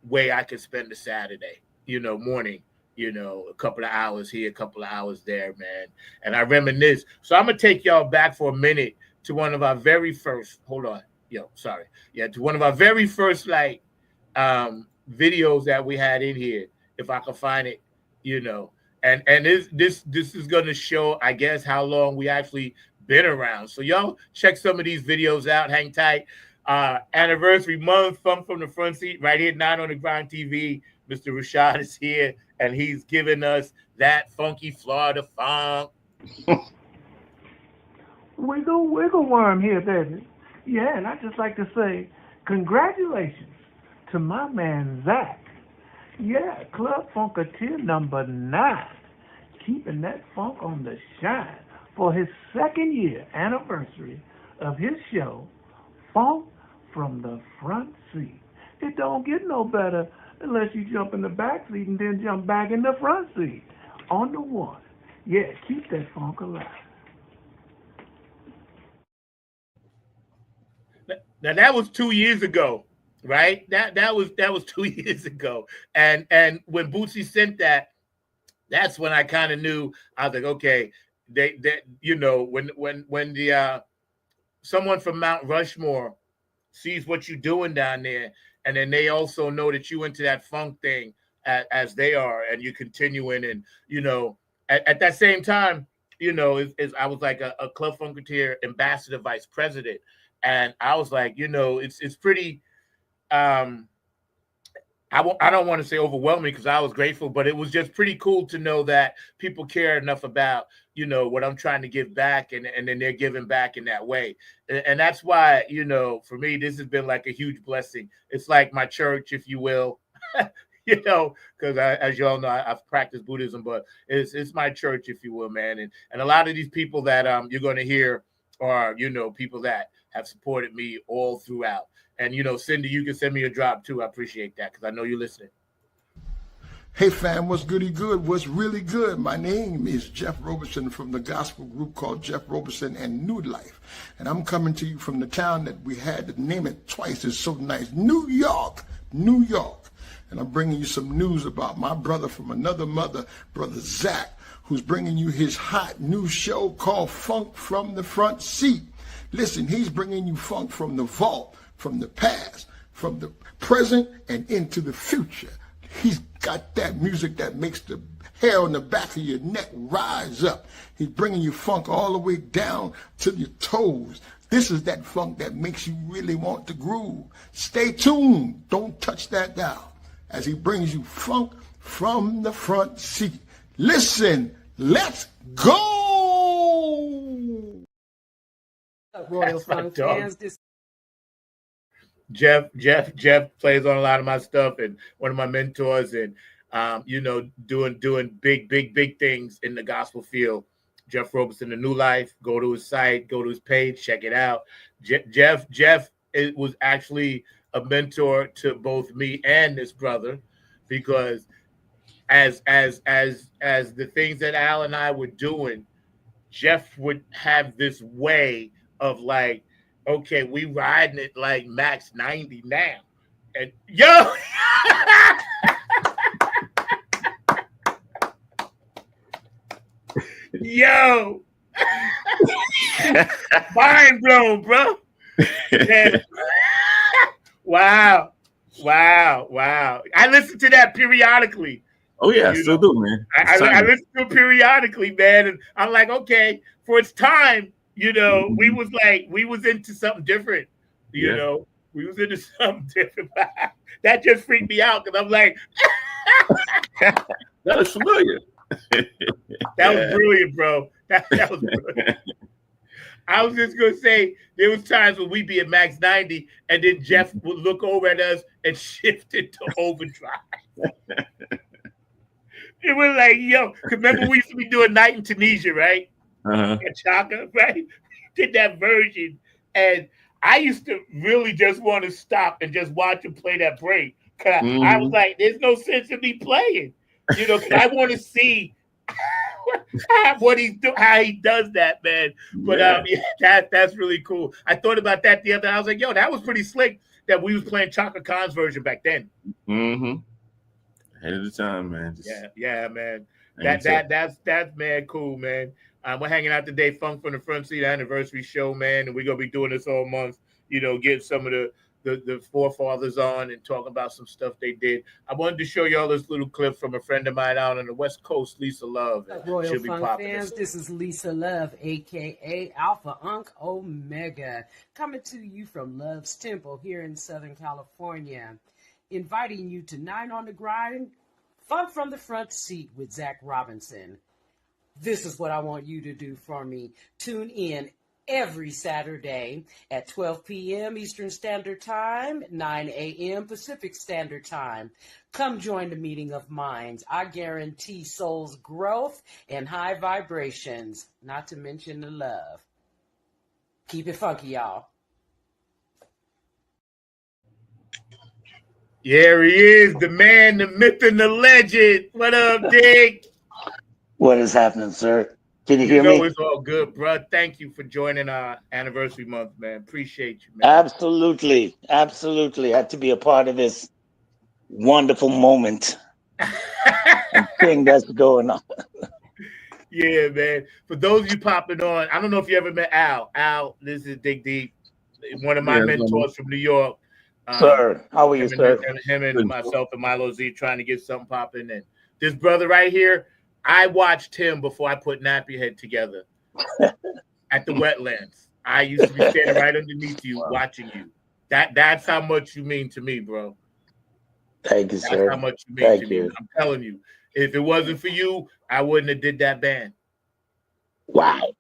way I could spend a Saturday, you know, morning. You know, a couple of hours here, a couple of hours there, man. And I reminisce. So I'm going to take y'all back for a minute to one of our very first, to one of our very first, like, videos that we had in here, if I can find it, you know. And this is going to show, I guess, how long we actually been around. So y'all check some of these videos out. Hang tight. Anniversary month, Funk from the Front Seat, right here, 9 on the Grind TV. Mr. Rashad is here, and he's giving us that funky Florida funk. Wiggle worm here, baby. Yeah, and I'd just like to say congratulations to my man Zach. Yeah, Club Funketeer number 9, keeping that funk on the shine for his 2nd year anniversary of his show, Funk from the Front Seat. It don't get no better unless you jump in the back seat and then jump back in the front seat on the one. Yeah, keep that funk alive. Now that was 2 years ago, right? That was 2 years ago. And when Bootsy sent that, that's when I kind of knew. I was like, okay, they you know, when the someone from Mount Rushmore sees what you're doing down there, and then they also know that you into that funk thing as they are, and you continuing, and, you know, at that same time, you know, I was like a Club Funketeer ambassador, vice president, and I was like, you know, it's pretty. I don't want to say overwhelming, because I was grateful, but it was just pretty cool to know that people care enough about, you know, what I'm trying to give back, and then they're giving back in that way. And that's why, you know, for me, this has been like a huge blessing. It's like my church, if you will, you know, because as you all know, I've practiced Buddhism, but it's my church, if you will, man. And a lot of these people that you're going to hear are, you know, people that have supported me all throughout. And, you know, Cindy, you can send me a drop too. I appreciate that, because I know you're listening. Hey fam, what's goody good? What's really good? My name is Jeff Roberson from the gospel group called Jeff Roberson and New Life. And I'm coming to you from the town that we had to name it twice. It's so nice. New York. And I'm bringing you some news about my brother from another mother, Brother Zach, who's bringing you his hot new show called Funk from the Front Seat. Listen, he's bringing you funk from the vault, from the past, from the present, and into the future. He's got that music that makes the hair on the back of your neck rise up. He's bringing you funk all the way down to your toes. This is that funk that makes you really want to groove. Stay tuned. Don't touch that dial as he brings you funk from the front seat. Listen, let's go. Royal Funk fans, this Jeff plays on a lot of my stuff, and one of my mentors, and you know, doing big things in the gospel field. Jeff Roberson, The New Life. Go to his site, go to his page, check it out. Jeff, it was actually a mentor to both me and this brother, because as the things that Al and I were doing, Jeff would have this way of like, okay, we riding it like max 90 now. And yo, yo, mind blown, bro. Yeah. Wow. I listen to that periodically. Oh yeah, I still do, man. I listen to it periodically, man, and I'm like, okay, for its time, you know, we was into something different, you know, we was into something different. That just freaked me out because I'm like, that is familiar. That was brilliant, bro. That was brilliant. I was just gonna say there was times when we'd be at max 90, and then Jeff would look over at us and shift it to overdrive. It was like, yo, remember we used to be doing Night in Tunisia, right? At Chaka, right? We did that version, and I used to really just want to stop and just watch him play that break. Cause I was like, there's no sense in me playing, you know, because I want to see what he's doing, how he does that, man. But that's really cool. I thought about that the other day. I was like, yo, that was pretty slick that we was playing Chaka Khan's version back then. Ahead of the time, man. Yeah, man. That's man, cool, man. We're hanging out today, Funk from the Front Seat anniversary show, man, and we're gonna be doing this all month. You know, get some of the forefathers on and talk about some stuff they did. I wanted to show y'all this little clip from a friend of mine out on the West Coast, Lisa Love. Royal Funk fans, this is Lisa Love, aka Alpha Unk Omega, coming to you from Love's Temple here in Southern California, inviting you to 9 on the Grind, Funk from the Front Seat with Zach Robinson. This is what I want you to do for me. Tune in every Saturday at 12 p.m. Eastern Standard Time, 9 a.m. Pacific Standard Time. Come join the meeting of minds. I guarantee soul's growth and high vibrations, not to mention the love. Keep it funky, y'all. Here he is, the man, the myth, and the legend. What up, Dick? What is happening, sir? Can you hear me? It's all good, bro. Thank you for joining our anniversary month, man. Appreciate you, man. Absolutely. I had to be a part of this wonderful moment and thing that's going on. Yeah, man. For those of you popping on, I don't know if you ever met Al. Al, this is Dig Deep, one of my mentors from New York. Sir, how are you, sir? Him and myself and Milo Z trying to get something popping. And this brother right here, I watched him before I put Nappy Head together at the wetlands. I used to be standing right underneath you, watching you. That's how much you mean to me, bro. Thank you, sir. That's how much you mean to me. I'm telling you, if it wasn't for you, I wouldn't have did that band. Wow.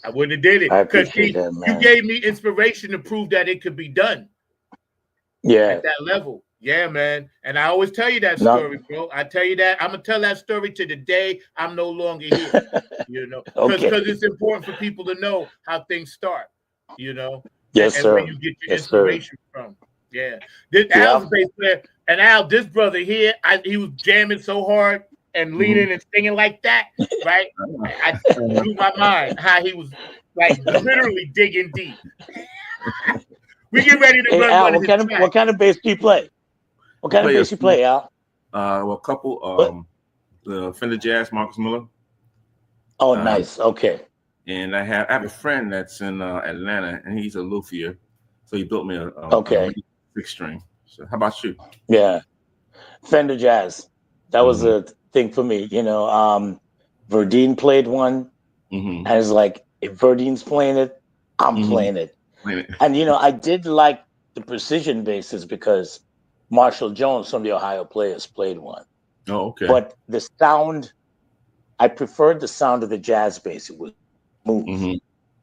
I wouldn't have did it because you gave me inspiration to prove that it could be done. Yeah, at that level. Yeah, man. And I always tell you that story, bro. I tell you that. I'm gonna tell that story to the day I'm no longer here. You know, because it's important for people to know how things start. You know, yes, and sir. Where you get your inspiration from. Yeah, Al's a bass player, and Al, this brother here, he was jamming so hard and leaning and singing like that, right? I blew my mind how he was like literally digging deep. We get ready to run. Al, what kind of bass do you play? What kind of bass you play, Al? Well, a couple. The Fender Jazz, Marcus Miller. Oh, nice. Okay. And I have a friend that's in Atlanta, and he's a luthier, so he built me a six string. So, how about you? Yeah, Fender Jazz. That was a thing for me. You know, Verdine played one, and it's like if Verdine's playing it, I'm playing it. And you know, I did like the precision basses because Marshall Jones from the Ohio Players played one. Oh, okay. But the sound, I preferred the sound of the jazz bass. It was smooth.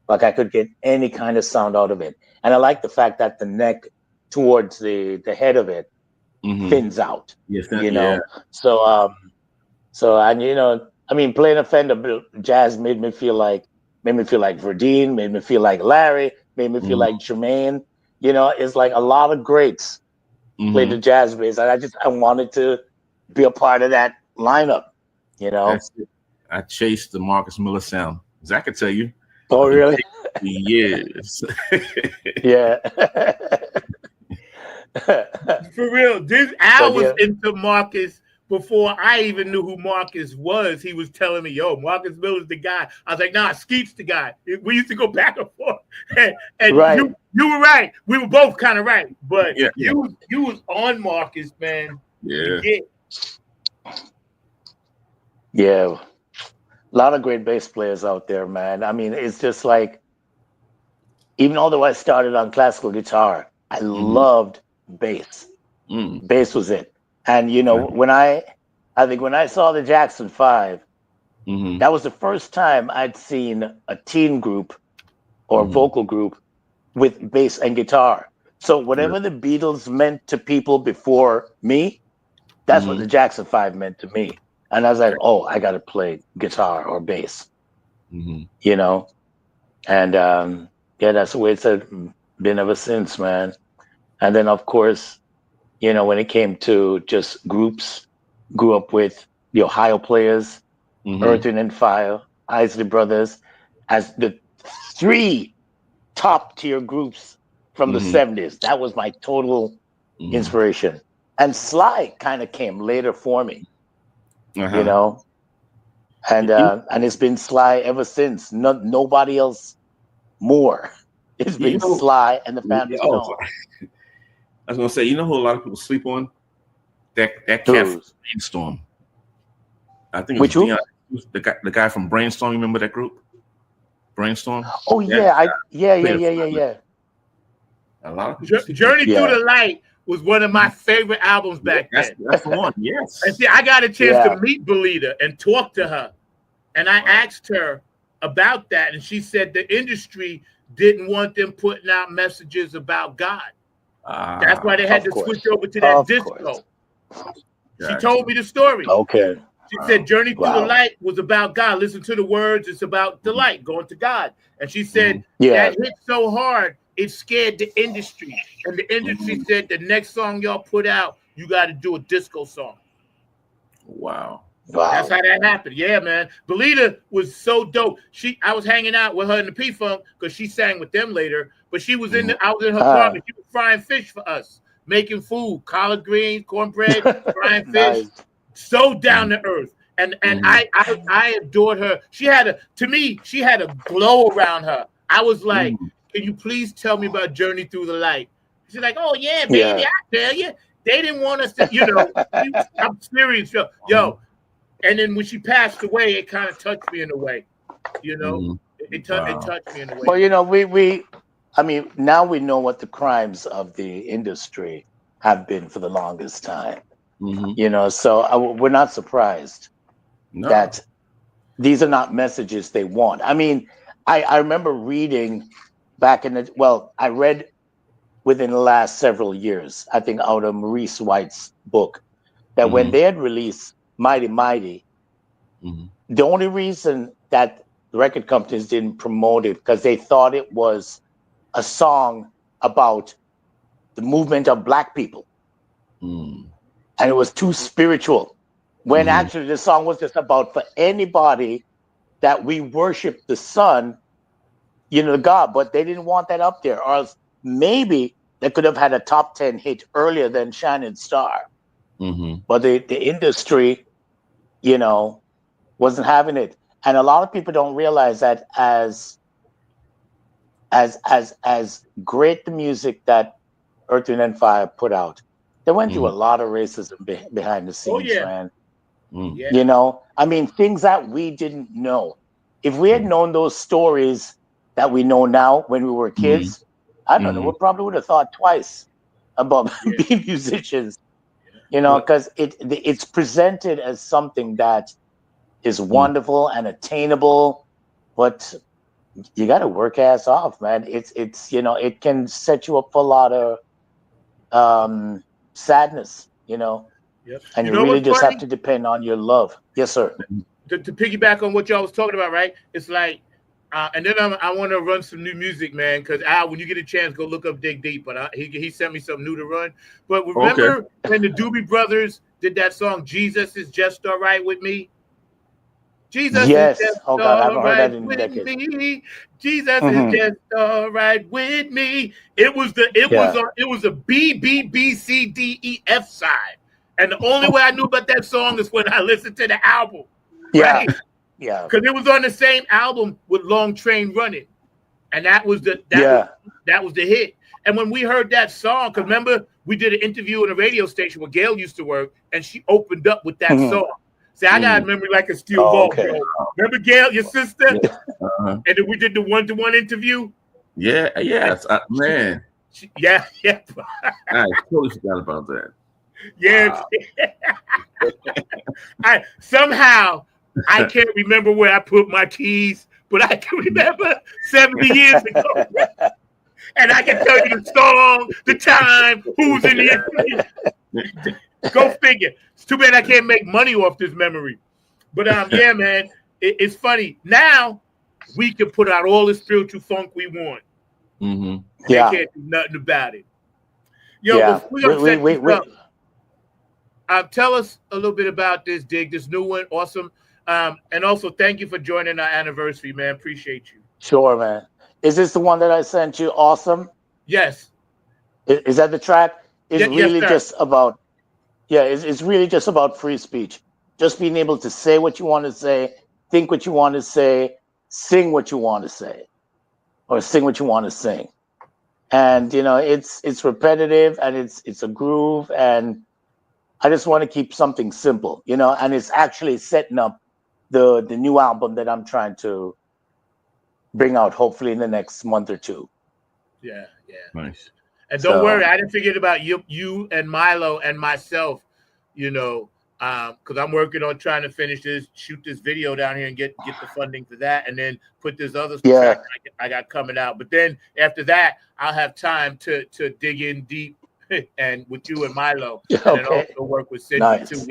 Like I could get any kind of sound out of it. And I like the fact that the neck towards the head of it thins out. Yes, You know, so and I mean, playing a Fender Jazz made me feel like Verdine, made me feel like Larry, made me feel like Jermaine. You know, it's like a lot of greats played the jazz bass, and I wanted to be a part of that lineup. You know, That's it. I chased the Marcus Miller sound. Zach could tell you. Oh, really? Yes. Yeah. For real, I was into Marcus before I even knew who Marcus was. He was telling me, "Yo, Marcus Miller's the guy." I was like, "Nah, Skeet's the guy." We used to go back and forth, and right. you were right. We were both kind of right, but you was on Marcus, man. Yeah. A lot of great bass players out there, man. I mean, it's just like, even although I started on classical guitar, I loved bass. Bass was it. And, when I think when I saw the Jackson 5, that was the first time I'd seen a teen group or vocal group with bass and guitar. So whatever the Beatles meant to people before me, that's what the Jackson 5 meant to me. And I was like, oh, I got to play guitar or bass, And that's the way it's been ever since, man. And then, of course, when it came to just groups, grew up with the Ohio Players, Earth, Wind and Fire, Isley Brothers, as the 3 top tier groups from the 70s. That was my total inspiration. And Sly kind of came later for me. And it's been Sly ever since. Nobody else more. It's been Sly and the Family Stone. I was gonna say, who a lot of people sleep on? That cat from Brainstorm. I think it was the guy from Brainstorm. You remember that group? Brainstorm. Oh yeah, yeah. A lot of people Journey Through the Light was one of my favorite albums back then. That's the one. Yes. And see, I got a chance to meet Belita and talk to her, and I asked her about that, and she said the industry didn't want them putting out messages about God. That's why they had to switch over to that disco. She told me the story. Okay. She said Journey Through the Light was about God. Listen to the words. It's about the light, going to God. And she said that hit so hard, it scared the industry. And the industry said the next song y'all put out, you got to do a disco song. Wow. That's how that happened. Yeah, man. Belita was so dope. I was hanging out with her in the P-Funk because she sang with them later. But she was I was in her apartment. She was frying fish for us, making food, collard greens, cornbread, frying fish. So down to earth. And I adored her. She had a glow around her. I was like, can you please tell me about Journey Through the Light? She's like, oh yeah, baby, I tell you. They didn't want us to, I'm serious, yo. And then when she passed away, it kind of touched me in a way, It touched me in a way. Well, now we know what the crimes of the industry have been for the longest time. So we're not surprised that these are not messages they want. I mean, I remember reading back I read within the last several years, I think out of Maurice White's book, that when they had released Mighty Mighty, the only reason that the record companies didn't promote it because they thought it was a song about the movement of Black people. And it was too spiritual. When actually the song was just about for anybody that we worship the sun, God, but they didn't want that up there. Or else maybe they could have had a top 10 hit earlier than Shining Star. But the industry, wasn't having it. And a lot of people don't realize that as great the music that Earth, Wind and Fire put out, they went through a lot of racism behind the scenes, man. Things that we didn't know. If we had known those stories that we know now when we were kids, I don't know, we probably would have thought twice about being musicians, because it's presented as something that is wonderful and attainable, but you got to work ass off, man. It's it can set you up for a lot of sadness you know. Yep. And You you know really what's just funny? have to depend on your love. Yes, sir. To piggyback on what y'all was talking about, right? It's like, and then I want to run some new music, man. Because Al, when you get a chance, go look up Dig Deep. But he sent me something new to run. But remember when the Doobie Brothers did that song, "Jesus Is Just All Right with Me"? Jesus Yes. is just Oh God, I haven't all heard right that in with decades. me. Jesus is just all right with me. It was a B B B C D E F side, and the only way I knew about that song is when I listened to the album. Yeah, right? yeah. Because it was on the same album with Long Train Running, and that was the hit. And when we heard that song, because remember we did an interview in a radio station where Gail used to work, and she opened up with that song. See, I got memory like a steel ball. Okay. Bro. Remember Gail, your sister? And then we did the one-to-one interview. Yeah, yes, man. Yeah. I totally forgot about that. Yeah. Somehow I can't remember where I put my keys, but I can remember 70 years ago. And I can tell you the song, the time, who's in the interview. Go figure. It's too bad I can't make money off this memory. But yeah, man, it's funny. Now we can put out all the spiritual funk we want. Mm-hmm. They can't do nothing about it. Yo, wait. Tell us a little bit about this, Dig, this new one. Awesome. And also thank you for joining our anniversary, man. Appreciate you. Sure, man. Is this the one that I sent you? Awesome. Yes. Is that the track? It's really yes, just about, it's really just about free speech. Just being able to say what you want to say, think what you want to say, sing what you want to say, or sing what you want to sing. And, you know, it's repetitive and it's a groove. And I just want to keep something simple, you know, and it's actually setting up the new album that I'm trying to bring out hopefully in the next month or two. Yeah. Nice. And don't worry, I didn't forget about you and Milo and myself, you know, because I'm working on trying to shoot this video down here and get the funding for that, and then put this other track I got coming out. But then after that, I'll have time to dig in deep and with you and Milo, and then also work with Cindy too.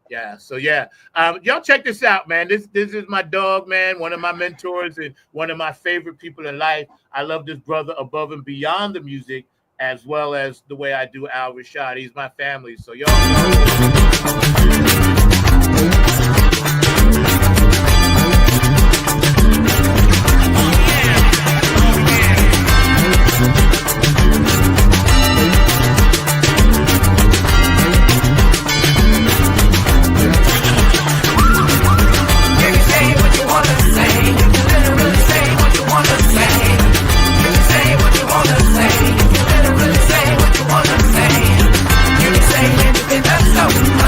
Yeah. So y'all check this out, man. This is my dog, man. One of my mentors and one of my favorite people in life. I love this brother above and beyond the music, as well as the way I do Al Rashad. He's my family. So y'all. Say what you wanna say. You can say anything that's so.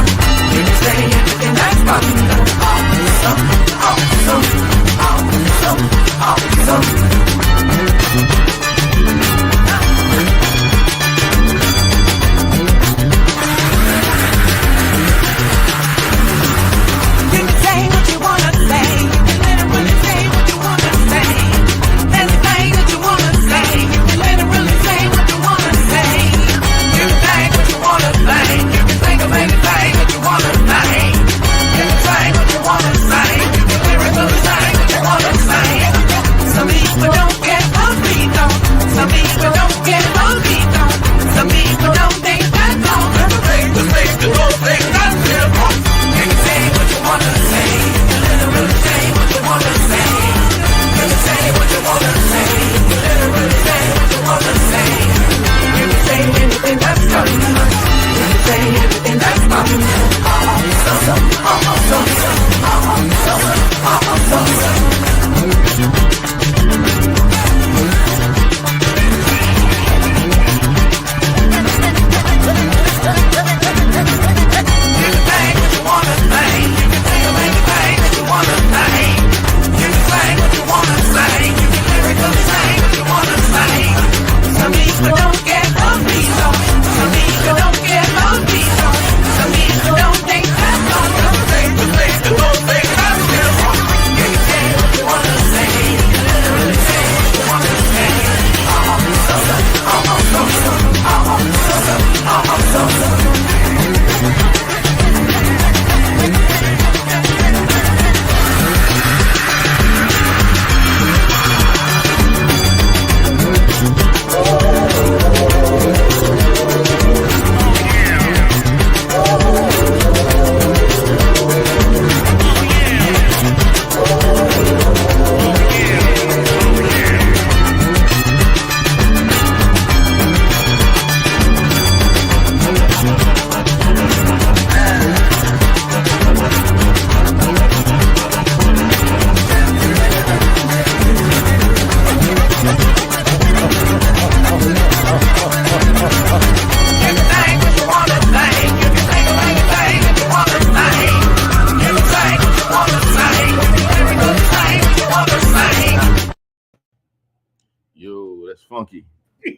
funky.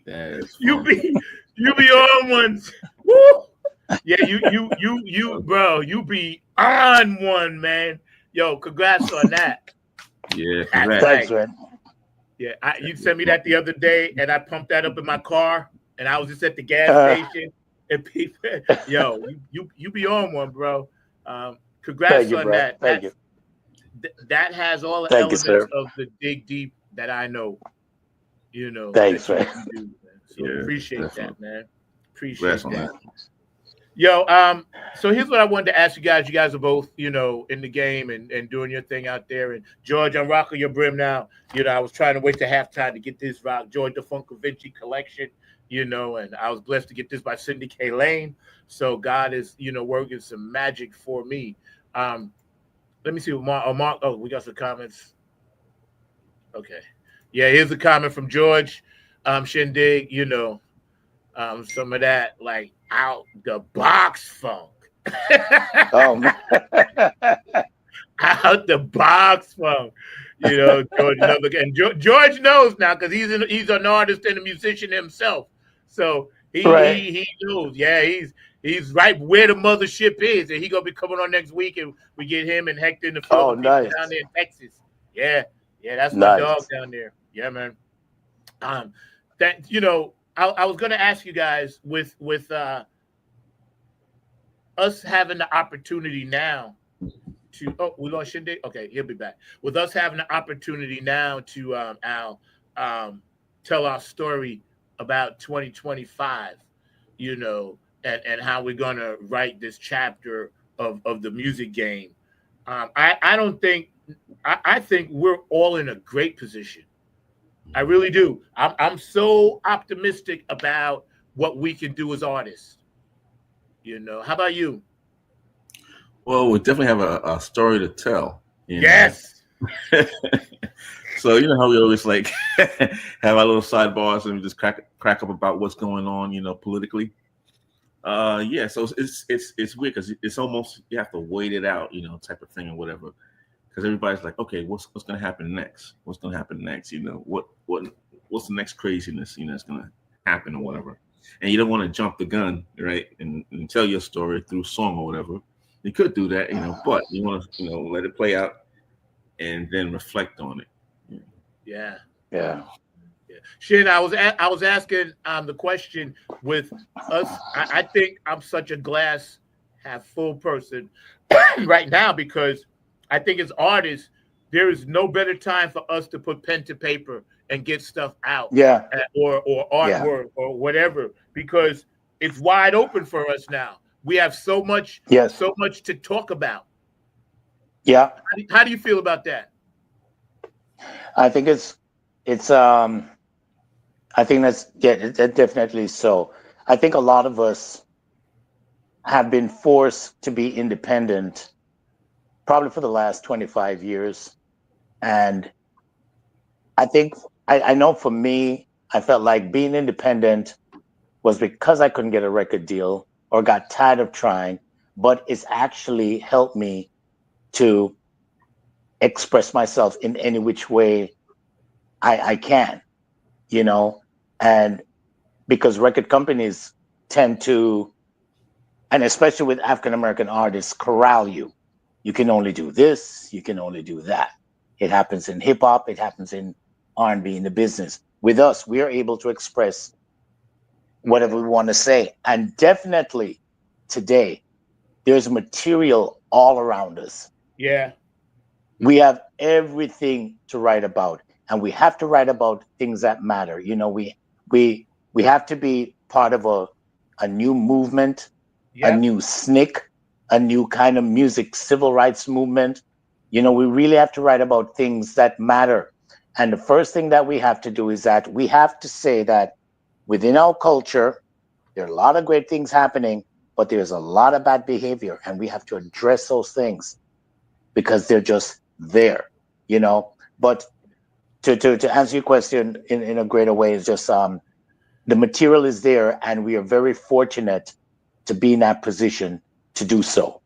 That is You funky. be on ones. Woo! Yeah, you, bro, you be on one, man. Yo, congrats on that. Yeah, That's congrats. Thanks, like, man. yeah, you sent me that the other day, and I pumped that up in my car, and I was just at the gas station, and people, yo, you be on one, bro. Congrats Thank you, on bro. that. Thank you. That has all the Thank you, elements sir. of the dig deep that I know. You know, Thanks, that you man. can do, man. So Yeah, appreciate definitely. that, man. Appreciate Congrats on that. that. Yo, so here's what I wanted to ask you guys. You guys are both, you know, in the game and doing your thing out there. And George, I'm rocking your brim now. You know, I was trying to wait to halftime to get this rock, George the Funk Vinci collection, you know, and I was blessed to get this by Cindy K. Lane. So God is, you know, working some magic for me. Let me see what Mark. Oh, we got some comments. Okay. Yeah, here's a comment from George Shindig, you know, some of that like out the box funk. Oh, man. Out the box funk. You know, George, and George knows now because he's an artist and a musician himself. So he knows. Yeah, he's right where the mothership is, and he gonna be coming on next week, and we get him and Hector and the Oh, people nice. down there in Texas. Yeah, that's my Nice. dog down there. Yeah, man. That, you know, I was gonna ask you guys with us having the opportunity now to we lost Shindig. Okay, he'll be back. With us having the opportunity now to Al tell our story about 2025, you know, and how we're gonna write this chapter of the music game. I think we're all in a great position. I really do. I'm so optimistic about what we can do as artists. You know, how about you? Well, we definitely have a story to tell. You know? Yes. So you know how we always like have our little sidebars and just crack up about what's going on, you know, politically. Yeah. So it's weird because it's almost you have to wait it out, you know, type of thing or whatever. Because everybody's like, okay, what's going to happen next? What's going to happen next? You know, what's the next craziness? You know, that's going to happen or whatever. And you don't want to jump the gun, right? And tell your story through song or whatever. You could do that, you know, but you want to, you know, let it play out and then reflect on it. Yeah. Yeah. Shin, I was asking the question with us. I think I'm such a glass half full person right now because I think as artists, there is no better time for us to put pen to paper and get stuff out. Yeah. Or artwork or whatever, because it's wide open for us now. We have so much to talk about. Yeah. How do you feel about that? I think it's I think that's definitely so. I think a lot of us have been forced to be independent probably for the last 25 years. And I think I know for me, I felt like being independent was because I couldn't get a record deal or got tired of trying, but it's actually helped me to express myself in any which way I can, you know, and because record companies tend to, and especially with African-American artists, corral you. You can only do this, you can only do that. It happens in hip hop, it happens in R&B, in the business. With us, we are able to express whatever we want to say. And definitely today, there's material all around us. Yeah. We have everything to write about, and we have to write about things that matter. You know, we have to be part of a new movement, a new SNCC, a new kind of music civil rights movement. You know, we really have to write about things that matter. And the first thing that we have to do is that we have to say that within our culture, there are a lot of great things happening, but there's a lot of bad behavior, and we have to address those things because they're just there, you know. But to answer your question in a greater way is just the material is there, and we are very fortunate to be in that position to do so.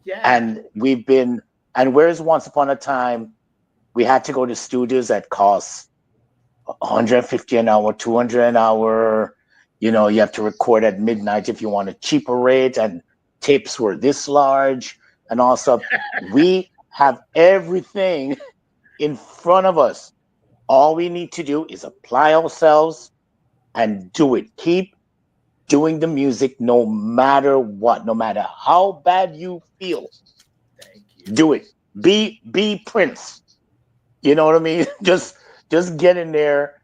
Yeah. And whereas once upon a time we had to go to studios that cost $150 an hour, $200 an hour. You know, you have to record at midnight if you want a cheaper rate, and tapes were this large and all stuff. We have everything in front of us. All we need to do is apply ourselves and do it. Keep doing the music no matter what, no matter how bad you feel. Thank you. Do it. Be Prince. You know what I mean? Just get in there.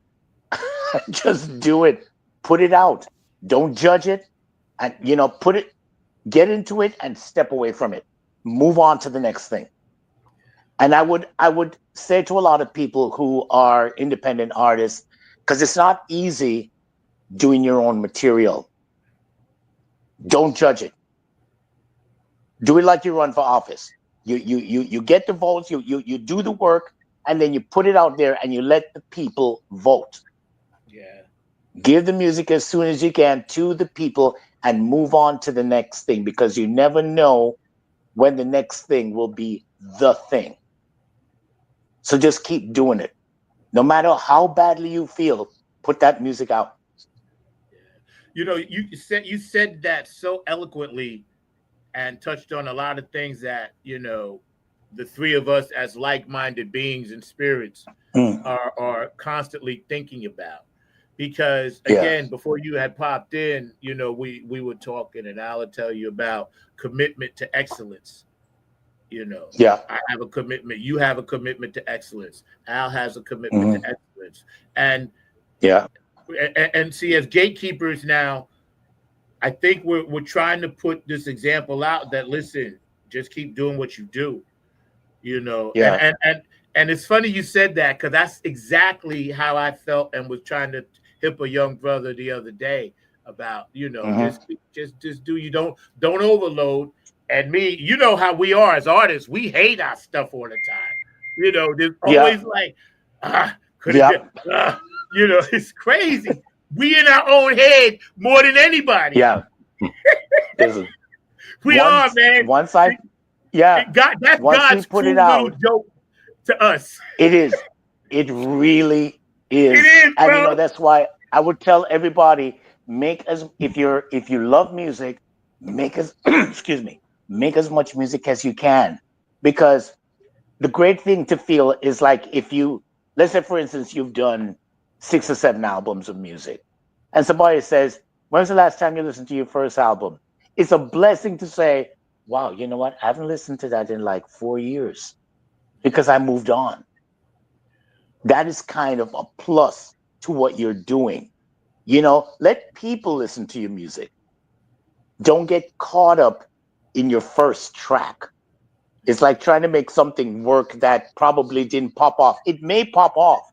Just do it. Put it out. Don't judge it. And get into it and step away from it. Move on to the next thing. And I would say to a lot of people who are independent artists, because it's not easy doing your own material. Don't judge it. Do it like you run for office. You get the votes, you do the work, and then you put it out there and you let the people vote. Yeah. Give the music as soon as you can to the people and move on to the next thing, because you never know when the next thing will be the thing. So just keep doing it. No matter how badly you feel, put that music out. You know, you said that so eloquently and touched on a lot of things that, you know, the three of us as like-minded beings and spirits are constantly thinking about. Because again, before you had popped in, you know, we were talking, and I'll tell you about commitment to excellence. You know, I have a commitment. You have a commitment to excellence. Al has a commitment to excellence. And and see, as gatekeepers now, I think we're trying to put this example out that, listen, just keep doing what you do. You know, and it's funny you said that, because that's exactly how I felt and was trying to hip a young brother the other day about, you know, just do, you don't overload. And me, you know how we are as artists, we hate our stuff all the time. You know, there's always like, you know, it's crazy. We in our own head more than anybody. Yeah. We are, man. Once that's God's put true it out, little joke to us. It is. It really is. It is, bro. And you know, that's why I would tell everybody, if you love music, make as make as much music as you can. Because the great thing to feel is like, if you, let's say for instance, you've done 6 or 7 albums of music, and somebody says, when's the last time you listened to your first album? It's a blessing to say, wow, you know what? I haven't listened to that in like 4 years because I moved on. That is kind of a plus to what you're doing. You know, let people listen to your music. Don't get caught up in your first track. It's like trying to make something work that probably didn't pop off. It may pop off,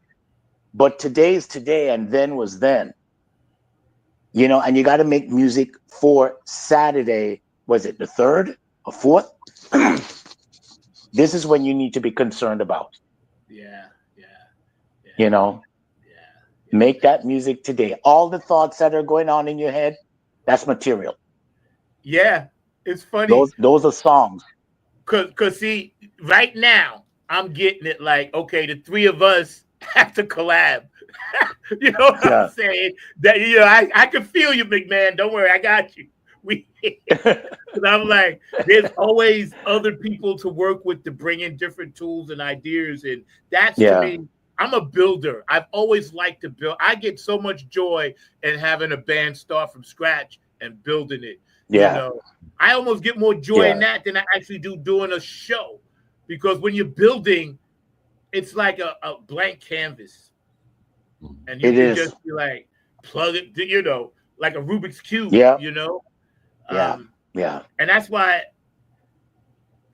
but today is today and then was then. You know, and you got to make music for Saturday. Was it the 3rd or 4th? This is when you need to be concerned about. You know, make that music today. All the thoughts that are going on in your head, that's material. Yeah, it's funny. Those are songs. Cause see, right now I'm getting it like, okay, the three of us have to collab. You know what I'm saying? That, you know, I can feel you, big man. Don't worry, I got you. Cause I'm like, there's always other people to work with to bring in different tools and ideas, and that's to me. I'm a builder. I've always liked to build. I get so much joy in having a band start from scratch and building it. Yeah. You know, I almost get more joy in that than I actually do doing a show, because when you're building, it's like a blank canvas, and you can just be like, plug it, you know, like a Rubik's Cube, you know? And that's why,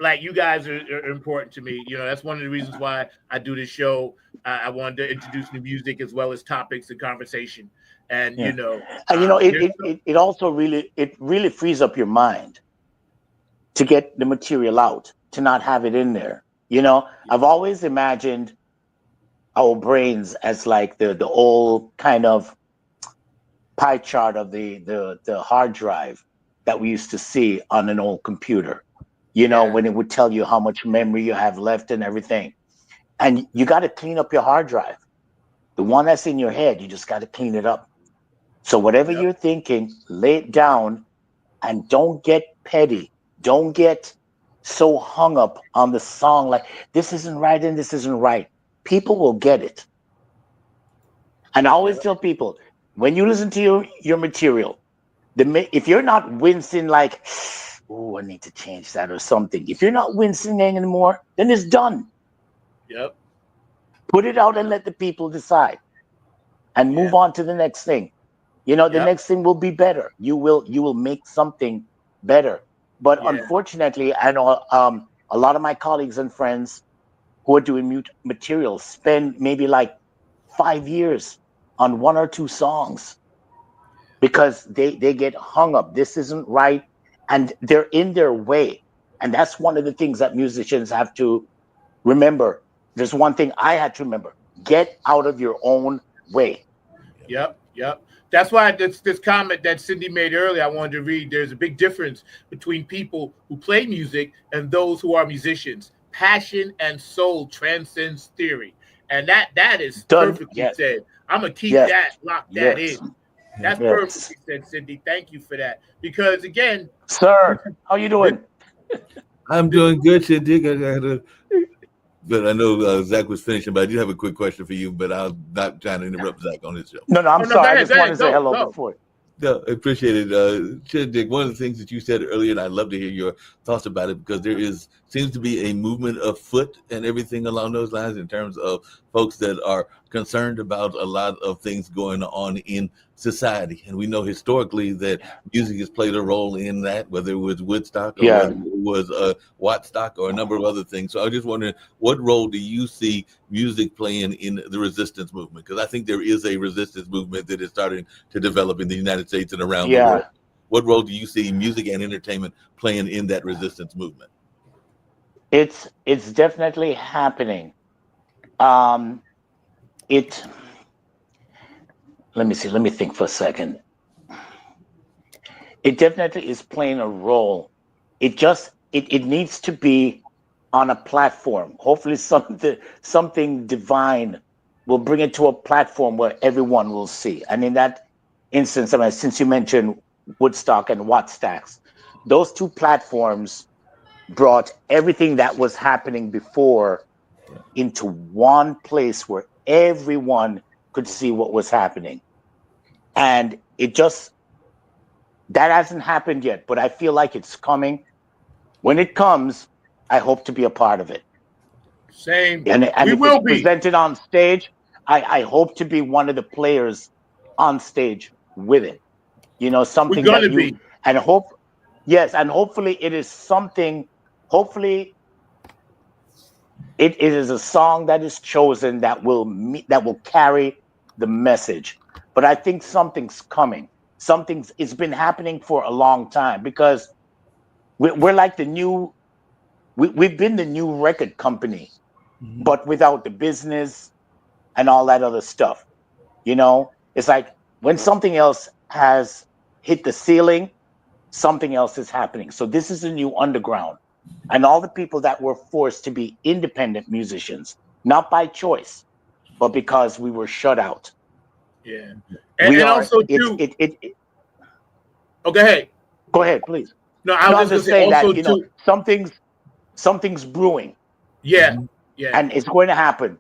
like, you guys are important to me. You know, that's one of the reasons why I do this show. I wanted to introduce new music as well as topics and conversation. And, you know. And, you know, it also really frees up your mind to get the material out, to not have it in there. You know, I've always imagined our brains as like the old kind of pie chart of the hard drive that we used to see on an old computer. You know, when it would tell you how much memory you have left and everything. And you got to clean up your hard drive. The one that's in your head, you just got to clean it up. So whatever you're thinking, lay it down and don't get petty. Don't get so hung up on the song like this isn't right and this isn't right. People will get it. And I always tell people, when you listen to your material, if you're not wincing like, oh, I need to change that or something. If you're not wincing anymore, then it's done. Yep. Put it out and let the people decide and move on to the next thing. You know, the next thing will be better. You will make something better. But unfortunately, I know a lot of my colleagues and friends who are doing material spend maybe like 5 years on 1 or 2 songs because they get hung up. This isn't right. And they're in their way. And that's one of the things that musicians have to remember. There's one thing I had to remember. Get out of your own way. Yep. That's why this comment that Cindy made earlier, I wanted to read. There's a big difference between people who play music and those who are musicians. Passion and soul transcends theory. And that is perfectly said. I'm going to keep that, lock that in. That's perfectly said, Cindy. Thank you for that. Because again, sir, how you doing? I'm doing good, Cindy. But I know Zach was finishing, but I do have a quick question for you, but I'm not trying to interrupt Zach on his show. No, I'm sorry. I just wanted to say hello before. No, I appreciate it. Chindig, one of the things that you said earlier, and I'd love to hear your thoughts about it, because there seems to be a movement afoot and everything along those lines in terms of folks that are concerned about a lot of things going on in society. And we know historically that music has played a role in that, whether it was Woodstock or whether it was Wattstock or a number of other things. So I was just wondering, what role do you see music playing in the resistance movement? Because I think there is a resistance movement that is starting to develop in the United States and around the world. What role do you see music and entertainment playing in that resistance movement? It's definitely happening. Let me think for a second. It definitely is playing a role. It needs to be on a platform. Hopefully something divine will bring it to a platform where everyone will see. And in that instance, since you mentioned Woodstock and Wattstacks, those 2 platforms brought everything that was happening before into one place where everyone could see what was happening. And that hasn't happened yet, but I feel like it's coming. When it comes, I hope to be a part of it. Same. And we if will it's be presented on stage, I hope to be one of the players on stage with it. You know, something We're gonna that be. And hopefully it is something. Hopefully, it is a song that is chosen that will carry the message. But I think something's coming. It's been happening for a long time, because we're like we've been the new record company, but without the business and all that other stuff. You know, it's like when something else has hit the ceiling, something else is happening. So this is a new underground. And all the people that were forced to be independent musicians, not by choice, but because we were shut out. Yeah. And also too. Oh, go ahead. Go ahead, please. No, I was just saying that, you know, something's brewing. Yeah. And it's going to happen.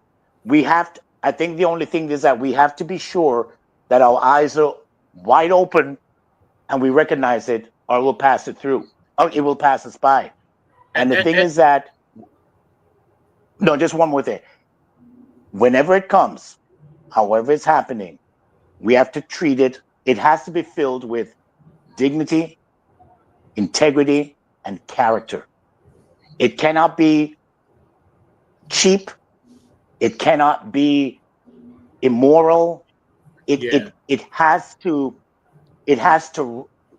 I think the only thing is that we have to be sure that our eyes are wide open and we recognize it, or we'll pass it through. Or it will pass us by. And the thing is that, no, just one more thing. Whenever it comes, however it's happening, we have to treat it. It has to be filled with dignity, integrity, and character. It cannot be cheap. It cannot be immoral. It has to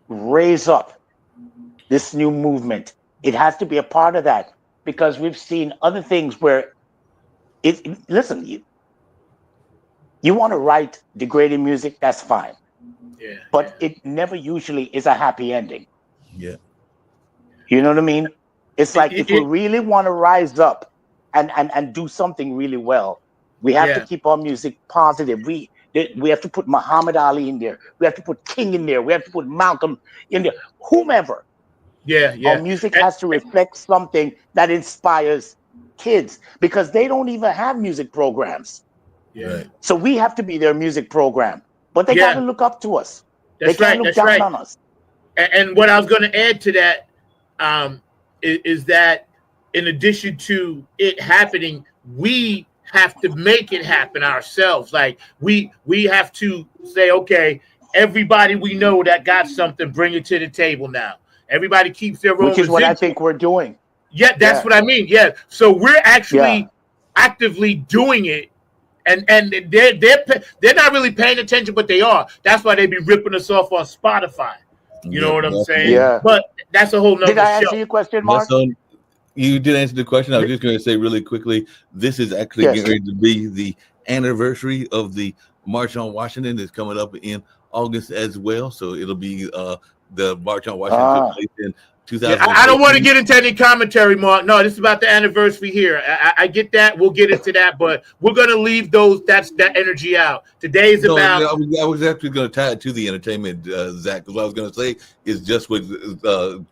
raise up this new movement. It has to be a part of that, because we've seen other things where listen, you want to write degrading music, that's fine. Yeah. But it never usually is a happy ending. Yeah. You know what I mean? It's like if we really want to rise up and do something really well, We have to keep our music positive. We have to put Muhammad Ali in there. We have to put King in there. We have to put Malcolm in there. Whomever. Yeah. Our music has to reflect something that inspires kids, because they don't even have music programs. Yeah. So we have to be their music program. But they got to look up to us. That's they can't look down on us. And what I was going to add to that is that in addition to it happening, we have to make it happen ourselves. Like we have to say, okay, everybody we know that got something, bring it to the table now. Everybody keeps their own. Which is what I think we're doing. Yeah, that's what I mean. Yeah. So we're actually actively doing it. And they're not really paying attention, but they are. That's why they be ripping us off on Spotify. You know what I'm saying? Yeah. But that's a whole nother show. Did I answer your question, Mark? You did answer the question. I was just going to say really quickly, this is actually going to be the anniversary of the March on Washington. That's coming up in August as well. So it'll be the March on Washington took place in 2000. I don't want to get into any commentary, Mark. No, this is about the anniversary here. I get that. We'll get into that, but we're going to leave that energy out. Today is about. I was actually going to tie it to the entertainment, Zach, because what I was going to say is just what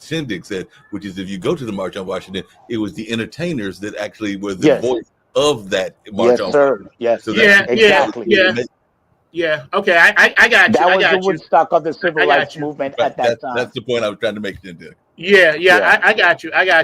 Shindig said, which is if you go to the March on Washington, it was the entertainers that actually were the voice of that March on Washington. Yes, so exactly. Yeah. Okay. I got you. That was the Woodstock of the civil rights movement at that time. That's the point I was trying to make. Yeah. I got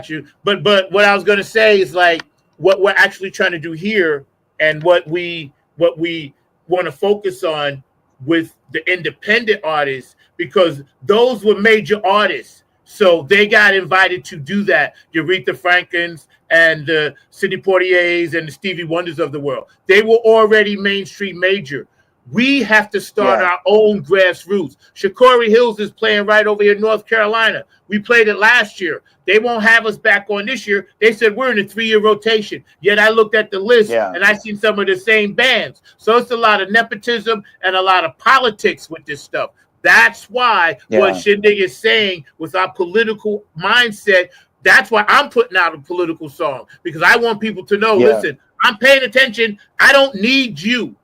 you. But what I was going to say is like what we're actually trying to do here, and what we want to focus on with the independent artists, because those were major artists. So they got invited to do that. The Aretha Franklins and the Sidney Poitiers and the Stevie Wonders of the world. They were already mainstream major. We have to start our own grassroots. Shakori Hills is playing right over here in North Carolina. We played it last year. They won't have us back on this year. They said we're in a 3-year rotation. Yet I looked at the list and I seen some of the same bands. So it's a lot of nepotism and a lot of politics with this stuff. That's why what Shindig is saying with our political mindset, that's why I'm putting out a political song, because I want people to know, listen, I'm paying attention. I don't need you.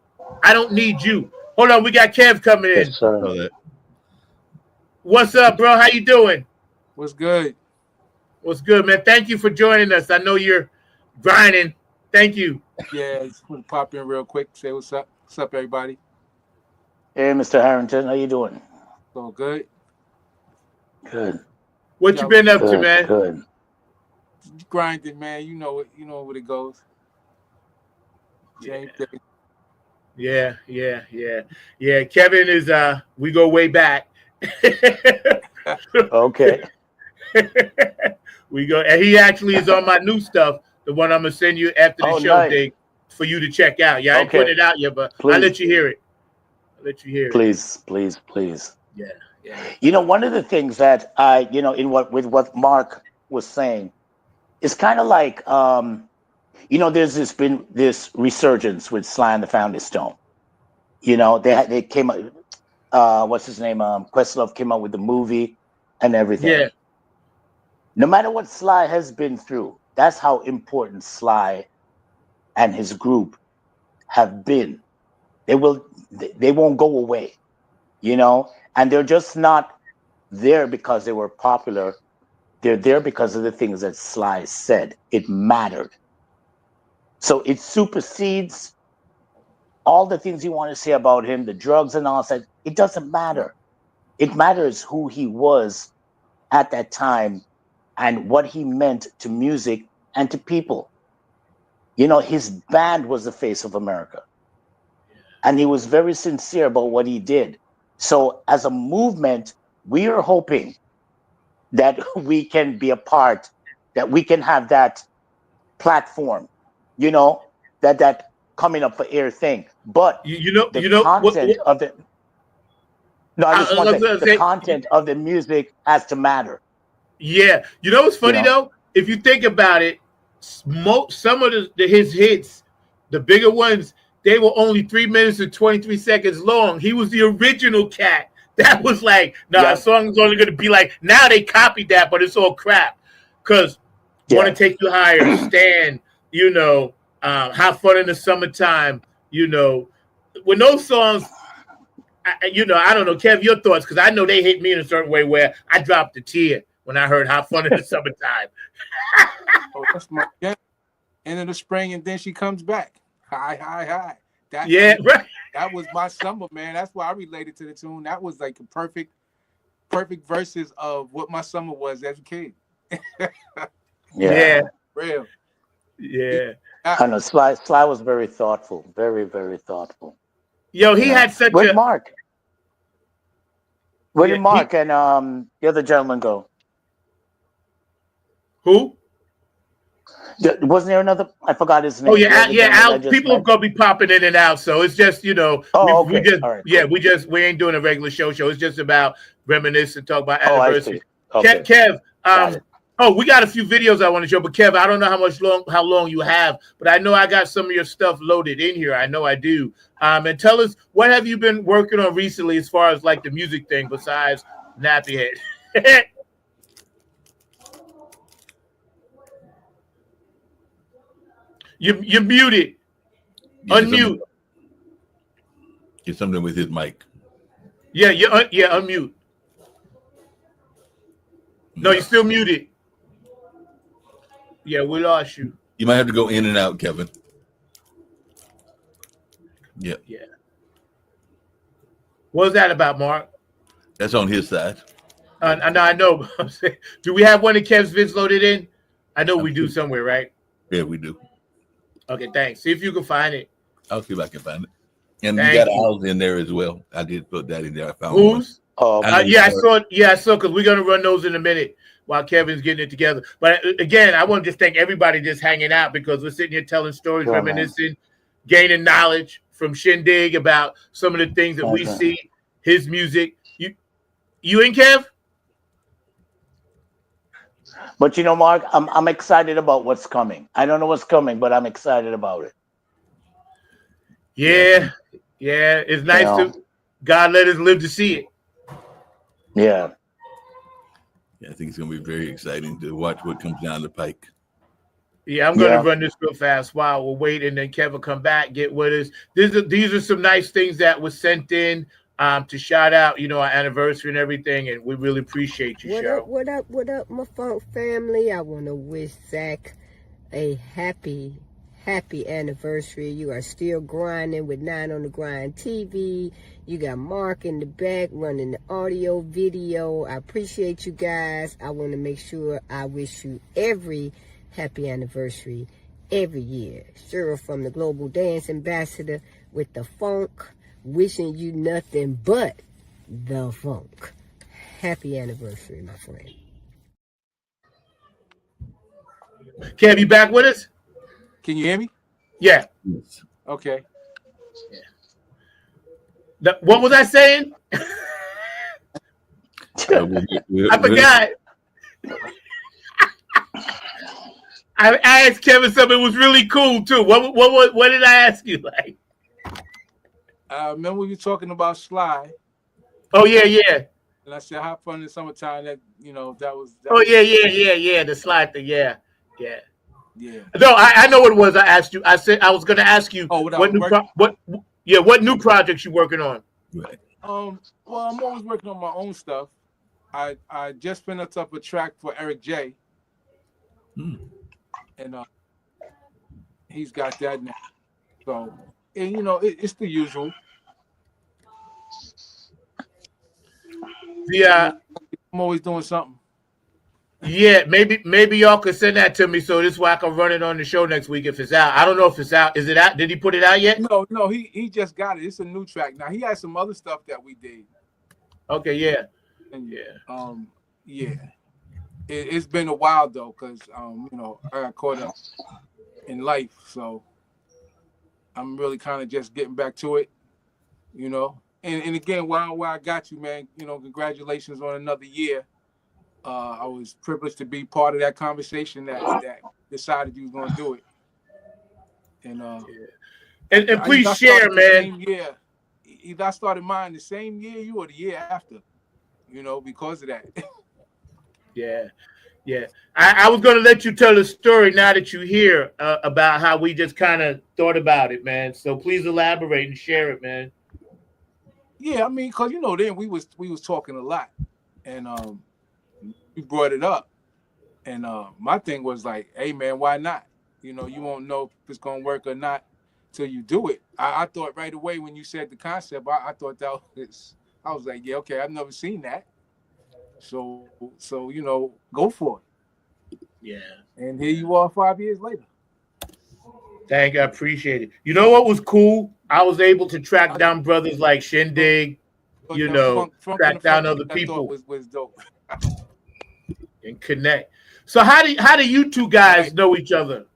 Hold on, we got Kev coming in. Yes, What's up, bro? How you doing? What's good? What's good, man? Thank you for joining us. I know you're grinding. Thank you. Yeah, just want to pop in real quick, say what's up. What's up, everybody? Hey, Mr. Harrington, how you doing? All good. Good. What you been up to, man? Good. Grinding, man. You know what it goes. Same thing. Yeah. Kevin is we go way back. Okay. We go, and he actually is on my new stuff, the one I'm gonna send you after the show, Dave, for you to check out. Yeah, I ain't putting it out yet, but I'll let you hear it. Please. Yeah. You know, one of the things that with what Mark was saying, is kind of like there's been this resurgence with Sly and the Family Stone. You know, they came up, what's his name? Questlove came out with the movie and everything. Yeah. No matter what Sly has been through, that's how important Sly and his group have been. They won't go away, and they're just not there because they were popular. They're there because of the things that Sly said. It mattered. So it supersedes all the things you want to say about him, the drugs and all that. It doesn't matter. It matters who he was at that time and what he meant to music and to people. His band was the face of America. And he was very sincere about what he did. So as a movement, we are hoping that we can be a part, that we can have that platform, that coming up for air thing. But the content of the music has to matter. Yeah. What's funny though? If you think about it, some of his hits, the bigger ones, they were only 3 minutes and 23 seconds long. He was the original cat. That was like, a song is only going to be like, now they copied that, but it's all crap. Because Want to Take You Higher, Stand, Have Fun in the Summertime. You know, when those songs, I don't know, Kev, your thoughts, because I know they hit me in a certain way where I dropped a tear when I heard Have Fun in the Summertime. Oh, that's my end of the spring, and then she comes back. Hi. Right. That was my summer, man. That's why I related to the tune. That was like a perfect verses of what my summer was as a kid. Yeah. Real. Yeah. I know Sly was very thoughtful, very, very thoughtful. Yo, he had such Where a did Mark? Where Yeah, did Mark and the other gentleman go? Who? Wasn't there another? I forgot his name. Oh yeah, The other gentleman Al. I just People are met? gonna be popping in and out, so it's just we okay. just All right, we ain't doing a regular show. It's just about reminiscing, talk about Oh, I anniversary. see. Okay. Kev, Got it. we got a few videos I want to show, but Kev, I don't know how long you have, but I know I got some of your stuff loaded in here. I know I do. And tell us, what have you been working on recently as far as like the music thing besides Nappy Head? You're muted. Unmute. It's something with his mic. Yeah, unmute. No, you're still muted. Yeah, we lost you. You might have to go in and out, Kevin. Yeah. Yeah. What was that about, Mark? That's on his side. I know. Do we have one of Kev's vids loaded in? I know we do somewhere, right? Yeah, we do. Okay, thanks. See if you can find it. I'll see if I can find it. And Thank you got you. Al's in there as well. I did put that in there. I found Who's? Oh, Yeah, I saw it. Yeah, I saw, because we're gonna run those in a minute while Kevin's getting it together. But again, I want to just thank everybody just hanging out, because we're sitting here telling stories, Yeah, reminiscing, gaining knowledge from Shindig about some of the things that we Okay. see, his music. You and Kev? But you know, Mark, I'm excited about what's coming. I don't know what's coming, but I'm excited about it. Yeah. It's nice to God let us live to see it. Yeah. Yeah, I think it's going to be very exciting to watch what comes down the pike. Yeah, I'm going to run this real fast while we're waiting, and Kevin come back, get with us. These are some nice things that was sent in to shout out, our anniversary and everything, and we really appreciate you, Cheryl. What up, my funk family? I want to wish Zach a happy anniversary. You are still grinding with 9 on the Grind TV. You got Mark in the back running the audio, video. I appreciate you guys. I want to make sure I wish you every happy anniversary every year. Cheryl from the Global Dance Ambassador with the funk, wishing you nothing but the funk. Happy anniversary, my friend. Kev, you back with us? Can you hear me? Yeah. Okay. What was I saying? I forgot. I asked Kevin something that was really cool too. What did I ask you? Like, remember we were talking about Sly. Oh yeah. And I said, "Have fun in the summertime." That was. Yeah. The slide thing. Yeah. Yeah. No, I know what it was. I asked you. I said I was going to ask you what new projects you working on. Right. Well, I'm always working on my own stuff. I just finished up a track for Eric J. And he's got that now. So, and it's the usual. Yeah. I'm always doing something. Yeah, maybe y'all could send that to me so this way I can run it on the show next week if it's out. I don't know if it's out. Is it out? Did he put it out yet? No, he just got it. It's a new track. Now he has some other stuff that we did. Okay, yeah. And it's been a while though, because I got caught up in life, so I'm really kind of just getting back to it, And again, while I got you, man, congratulations on another year. I was privileged to be part of that conversation that decided you was going to do it. And please share, man. Either I started mine the same year you or the year after, because of that. Yeah. Yeah, I was going to let you tell the story now that you're here about how we just kind of thought about it, man. So please elaborate and share it, man. Yeah, I mean, cause then we was talking a lot, and we brought it up, and my thing was like, hey man, why not? You won't know if it's gonna work or not till you do it. I thought right away when you said the concept, I thought that was, I was like, yeah, okay, I've never seen that. So go for it. Yeah. And here you are 5 years later. Thank you. I appreciate it. You know what was cool? I was able to track down brothers like Shindig, track down other people. Was dope. And connect. So how do you two guys know each other?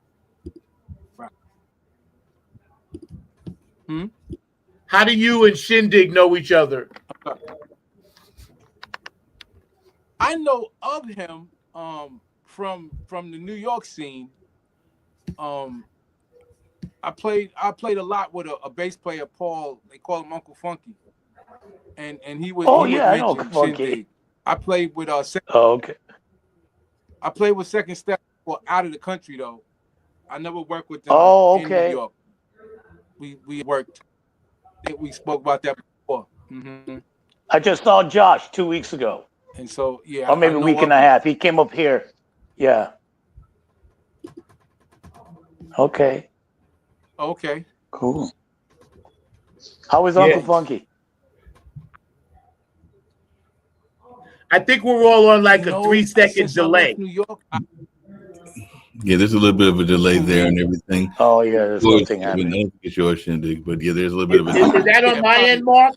How do you and Shindig know each other? I know of him from the New York scene. I played a lot with a bass player, Paul. They call him Uncle Funky, and he was. Oh he yeah, was I know Uncle Funky. I played with okay. I played with Second Step for Out of the Country though. I never worked with them. Oh, in okay. New York. We worked. We spoke about that before. Mm-hmm. I just saw Josh 2 weeks ago. And so yeah, or maybe a week and a half. He came up here. Yeah. Okay. Okay. Cool. How was Uncle Funky? I think we're all on like a 3-second delay. New York. Yeah, there's a little bit of a delay there and everything. Oh yeah, there's something happening. I don't think it's yours, Shindig, but yeah, there's a little bit of a delay. Is that on my end, Mark?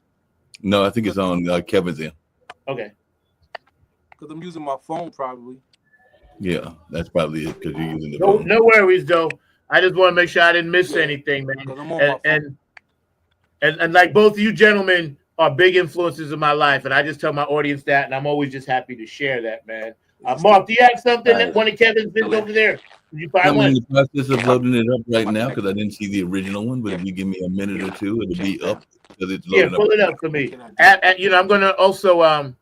No, I think it's on Kevin's end. Okay. Because I'm using my phone probably. Yeah, that's probably it because you're using the phone. No worries, though. I just want to make sure I didn't miss anything, man. And like both of you gentlemen are big influences in my life, and I just tell my audience that, and I'm always just happy to share that, man. Mark, do you have something that one of Kevin's been over there? Did you find I'm one? in the process of loading it up right now because I didn't see the original one, but if you give me a minute or two, it'll be up because it's loading pull it up for me. I'm going to also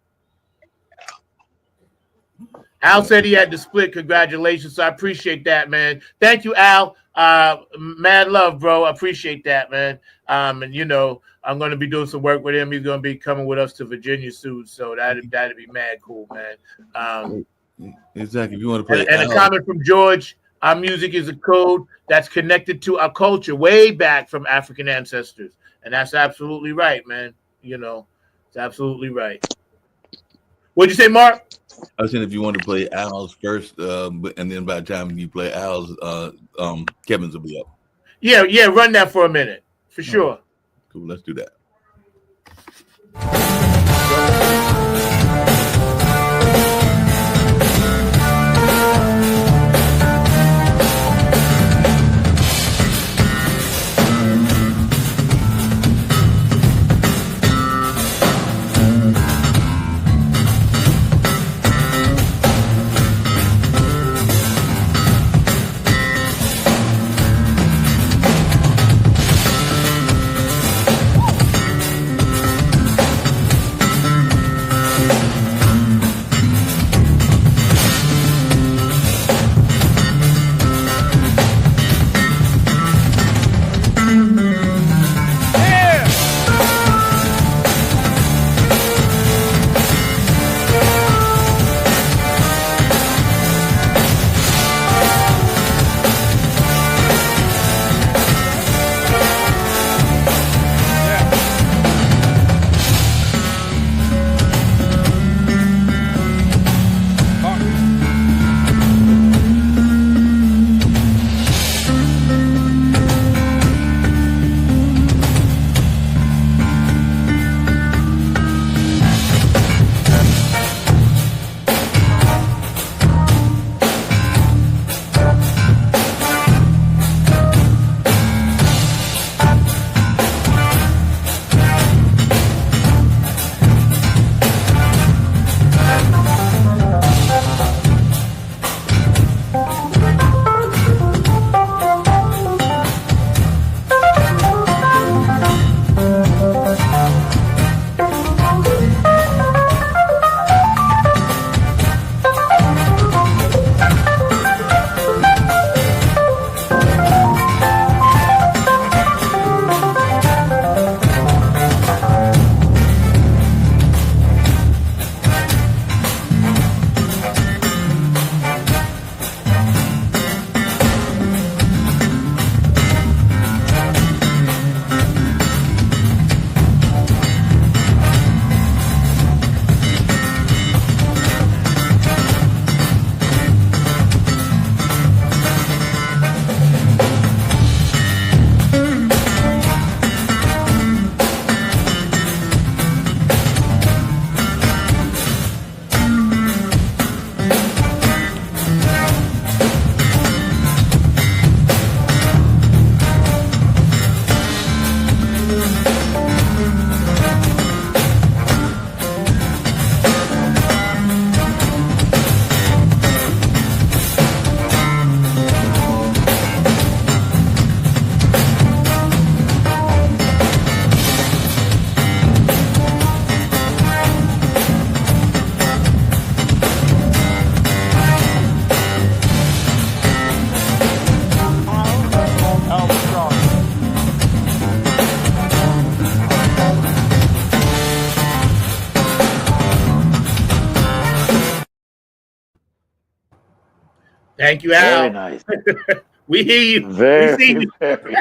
Al said he had to split. Congratulations. So I appreciate that, man. Thank you, Al. Mad love, bro. I appreciate that, man. And I'm going to be doing some work with him. He's going to be coming with us to Virginia soon. So that'd be mad cool, man. Exactly. If you want to play, and a comment from George. Our music is a code that's connected to our culture way back from African ancestors. And that's absolutely right, man. It's absolutely right. What'd you say, Mark? I was saying if you want to play Al's first, and then by the time you play Al's, Kevin's will be up. Yeah, run that for a minute, for sure. Cool, let's do that. Thank you, Very Al. nice. We hear you. Very, we see you. very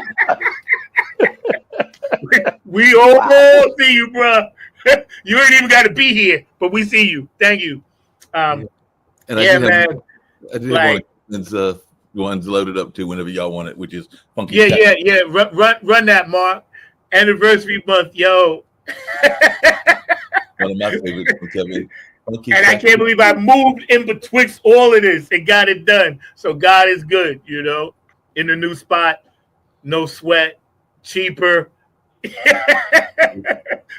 We all see you, bro. You ain't even got to be here, but we see you. Thank you. And Yeah, man. I did Like- want to ones loaded up too whenever y'all want it, which is funky. Yeah. Run that, Mark. Anniversary month, yo. One of my favorites from Kevin. Funky And I can't believe I moved in betwixt all of this and got it done. So God is good, you know. In the new spot, no sweat, cheaper.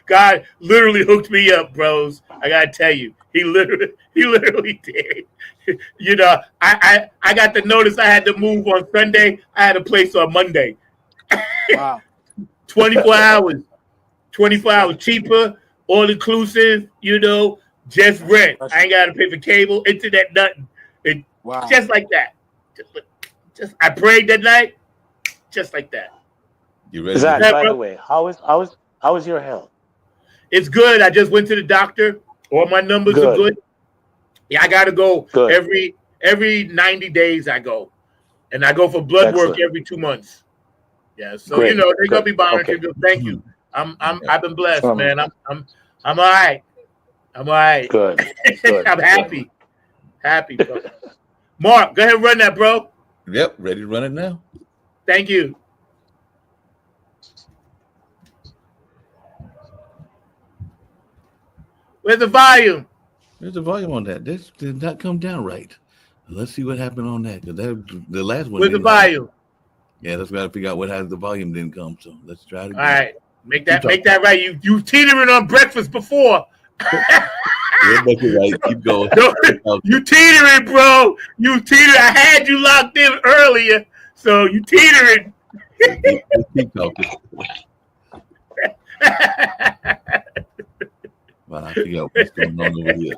God literally hooked me up, bros. I gotta tell you, he literally did. You know, I got the notice I had to move on Sunday. I had a place on Monday. Wow. 24 hours. 24 hours cheaper, all inclusive, you know, just rent. I ain't gotta pay for cable, internet, nothing. Wow. Just like that. Just I prayed that night, just like that. You ready? Zach, Yeah, by bro. the way, how is your health? It's good. I just went to the doctor. All my numbers are good. Yeah, I gotta go Good. every 90 days. I go, and I go for blood work Excellent. every 2 months. Yeah, so Great. you know they're gonna Good. be monitoring. Okay. Thank you. I've been blessed, Awesome. man. I'm all right. I'm all right. Good. Good. I'm happy. Happy. Bro. Mark, go ahead and run that, bro. Yep, ready to run it now. Thank you. Where's the volume? There's the volume on that. This did not come down right. Let's see what happened on that. Because the last one. Where's the didn't happen. volume? Yeah, let's gotta figure out what has the volume didn't come. So let's try it again. All right, make that right. You teetering on breakfast before. Yeah, make it right. Keep going. No, you teetering, bro. You teetering. I had you locked in earlier, so you teetering. Keep talking. Well, I figure out what's going on over here.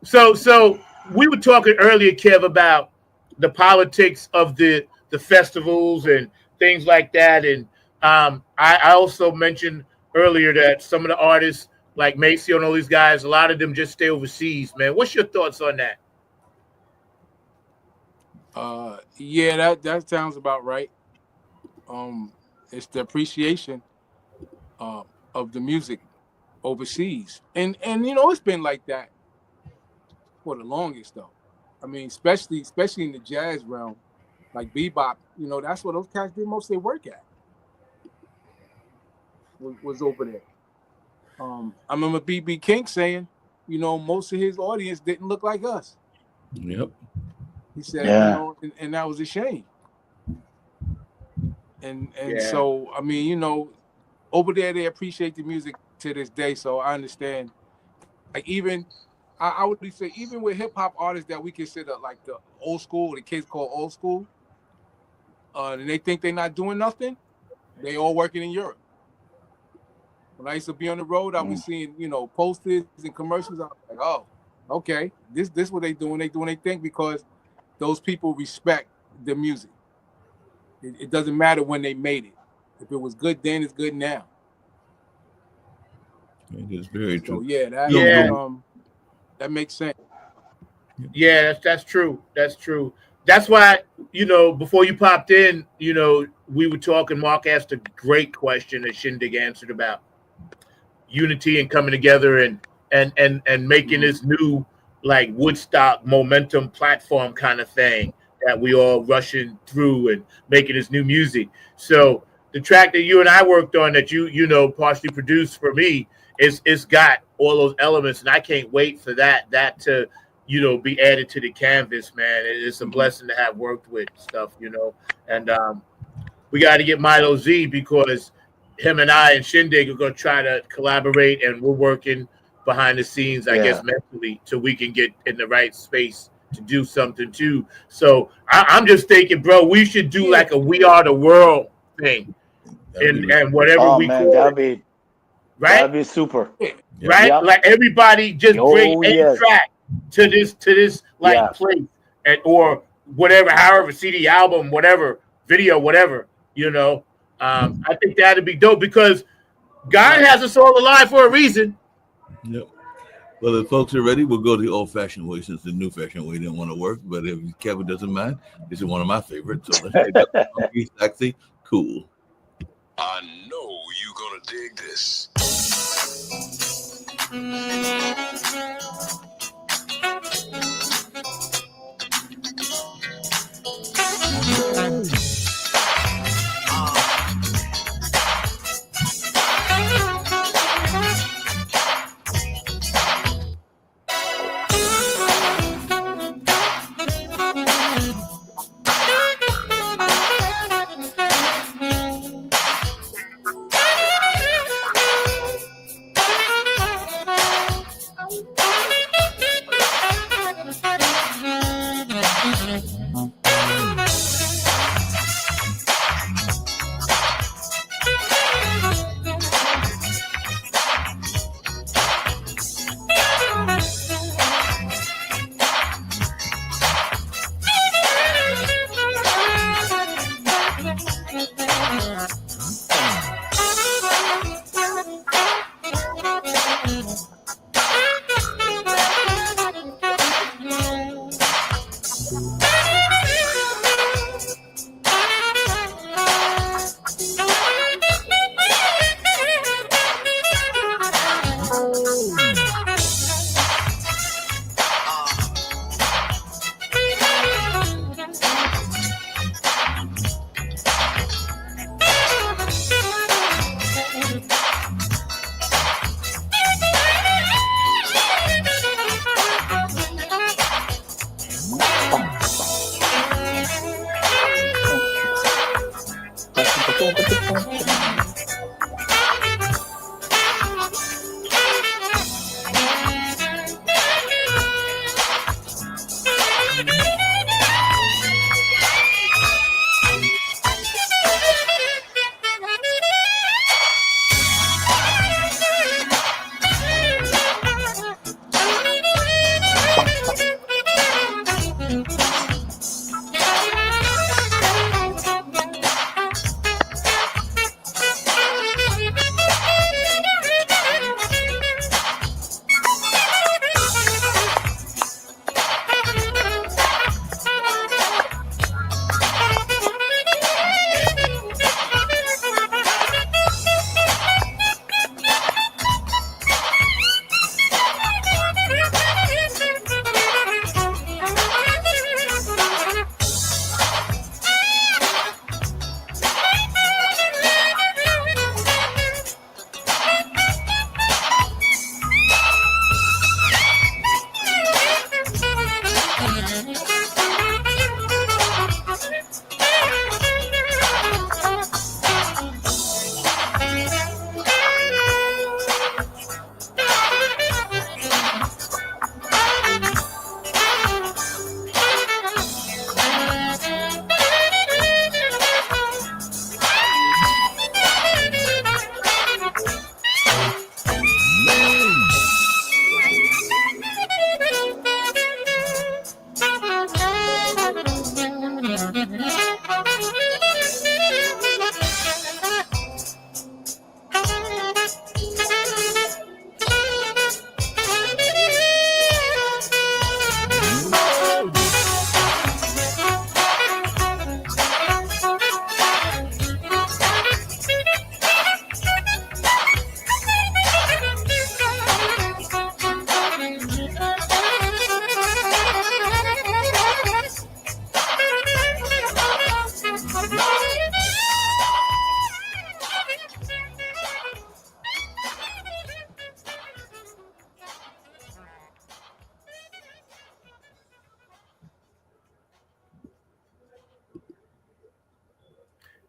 So we were talking earlier, Kev, about the politics of the festivals and things like that, and I also mentioned earlier that some of the artists like Macy and all these guys, a lot of them just stay overseas. Man, what's your thoughts on that? Yeah, that sounds about right. It's the appreciation of the music overseas, and you know it's been like that for the longest though. I mean, especially in the jazz realm, like bebop. You know, that's what those cats did most of their work at. Was over there. I remember B.B. King saying, you know, most of his audience didn't look like us. Yep. He said, Yeah. you know, and that was a shame. And Yeah. so, I mean, you know, over there they appreciate the music to this day. So I understand. Like even, I would say even with hip hop artists that we consider like the old school, the kids call old school, and they think they're not doing nothing, they all working in Europe. When I used to be on the road, I was seeing, you know, posters and commercials. I was like, oh, okay, this what they doing. They doing they think because those people respect the music. It doesn't matter when they made it. If it was good then, it's good now. It's very true. So yeah, that makes sense. Yeah, that's true. That's true. That's why, you know, before you popped in, you know, we were talking. Mark asked a great question that Shindig answered about unity and coming together and making this new like Woodstock momentum platform kind of thing that we all rushing through and making this new music. So the track that you and I worked on that you know partially produced for me it's got all those elements, and I can't wait for that to, you know, be added to the canvas, man. It's a blessing to have worked with stuff, you know. And we got to get Milo Z because him and I and Shindig are going to try to collaborate, and we're working behind the scenes, I guess, mentally, so we can get in the right space to do something too. So I'm just thinking, bro, we should do like a We Are the World thing, and whatever we call that'd it. be Right? that'd be super. Right? Yep. Like everybody just bring a track to this like place or whatever, however, CD, album, whatever, video, whatever, you know. I think that'd be dope because God has us all alive for a reason. Yep. Well, if folks are ready, we'll go the old-fashioned way since the new-fashioned way didn't want to work. But if Kevin doesn't mind, this is one of my favorites. So let's take that funky, sexy, cool. I know you're gonna dig this.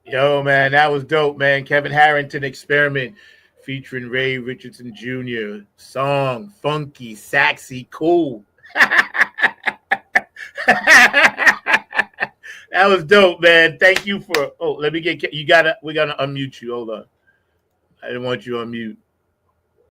Yo, man, that was dope, man. Kevin Harrington Experiment featuring Ray Richardson Jr. Song, funky, saxy, cool. That was dope, man. Thank you for. Oh, let me get. We gotta unmute you. Hold on. I didn't want you on mute.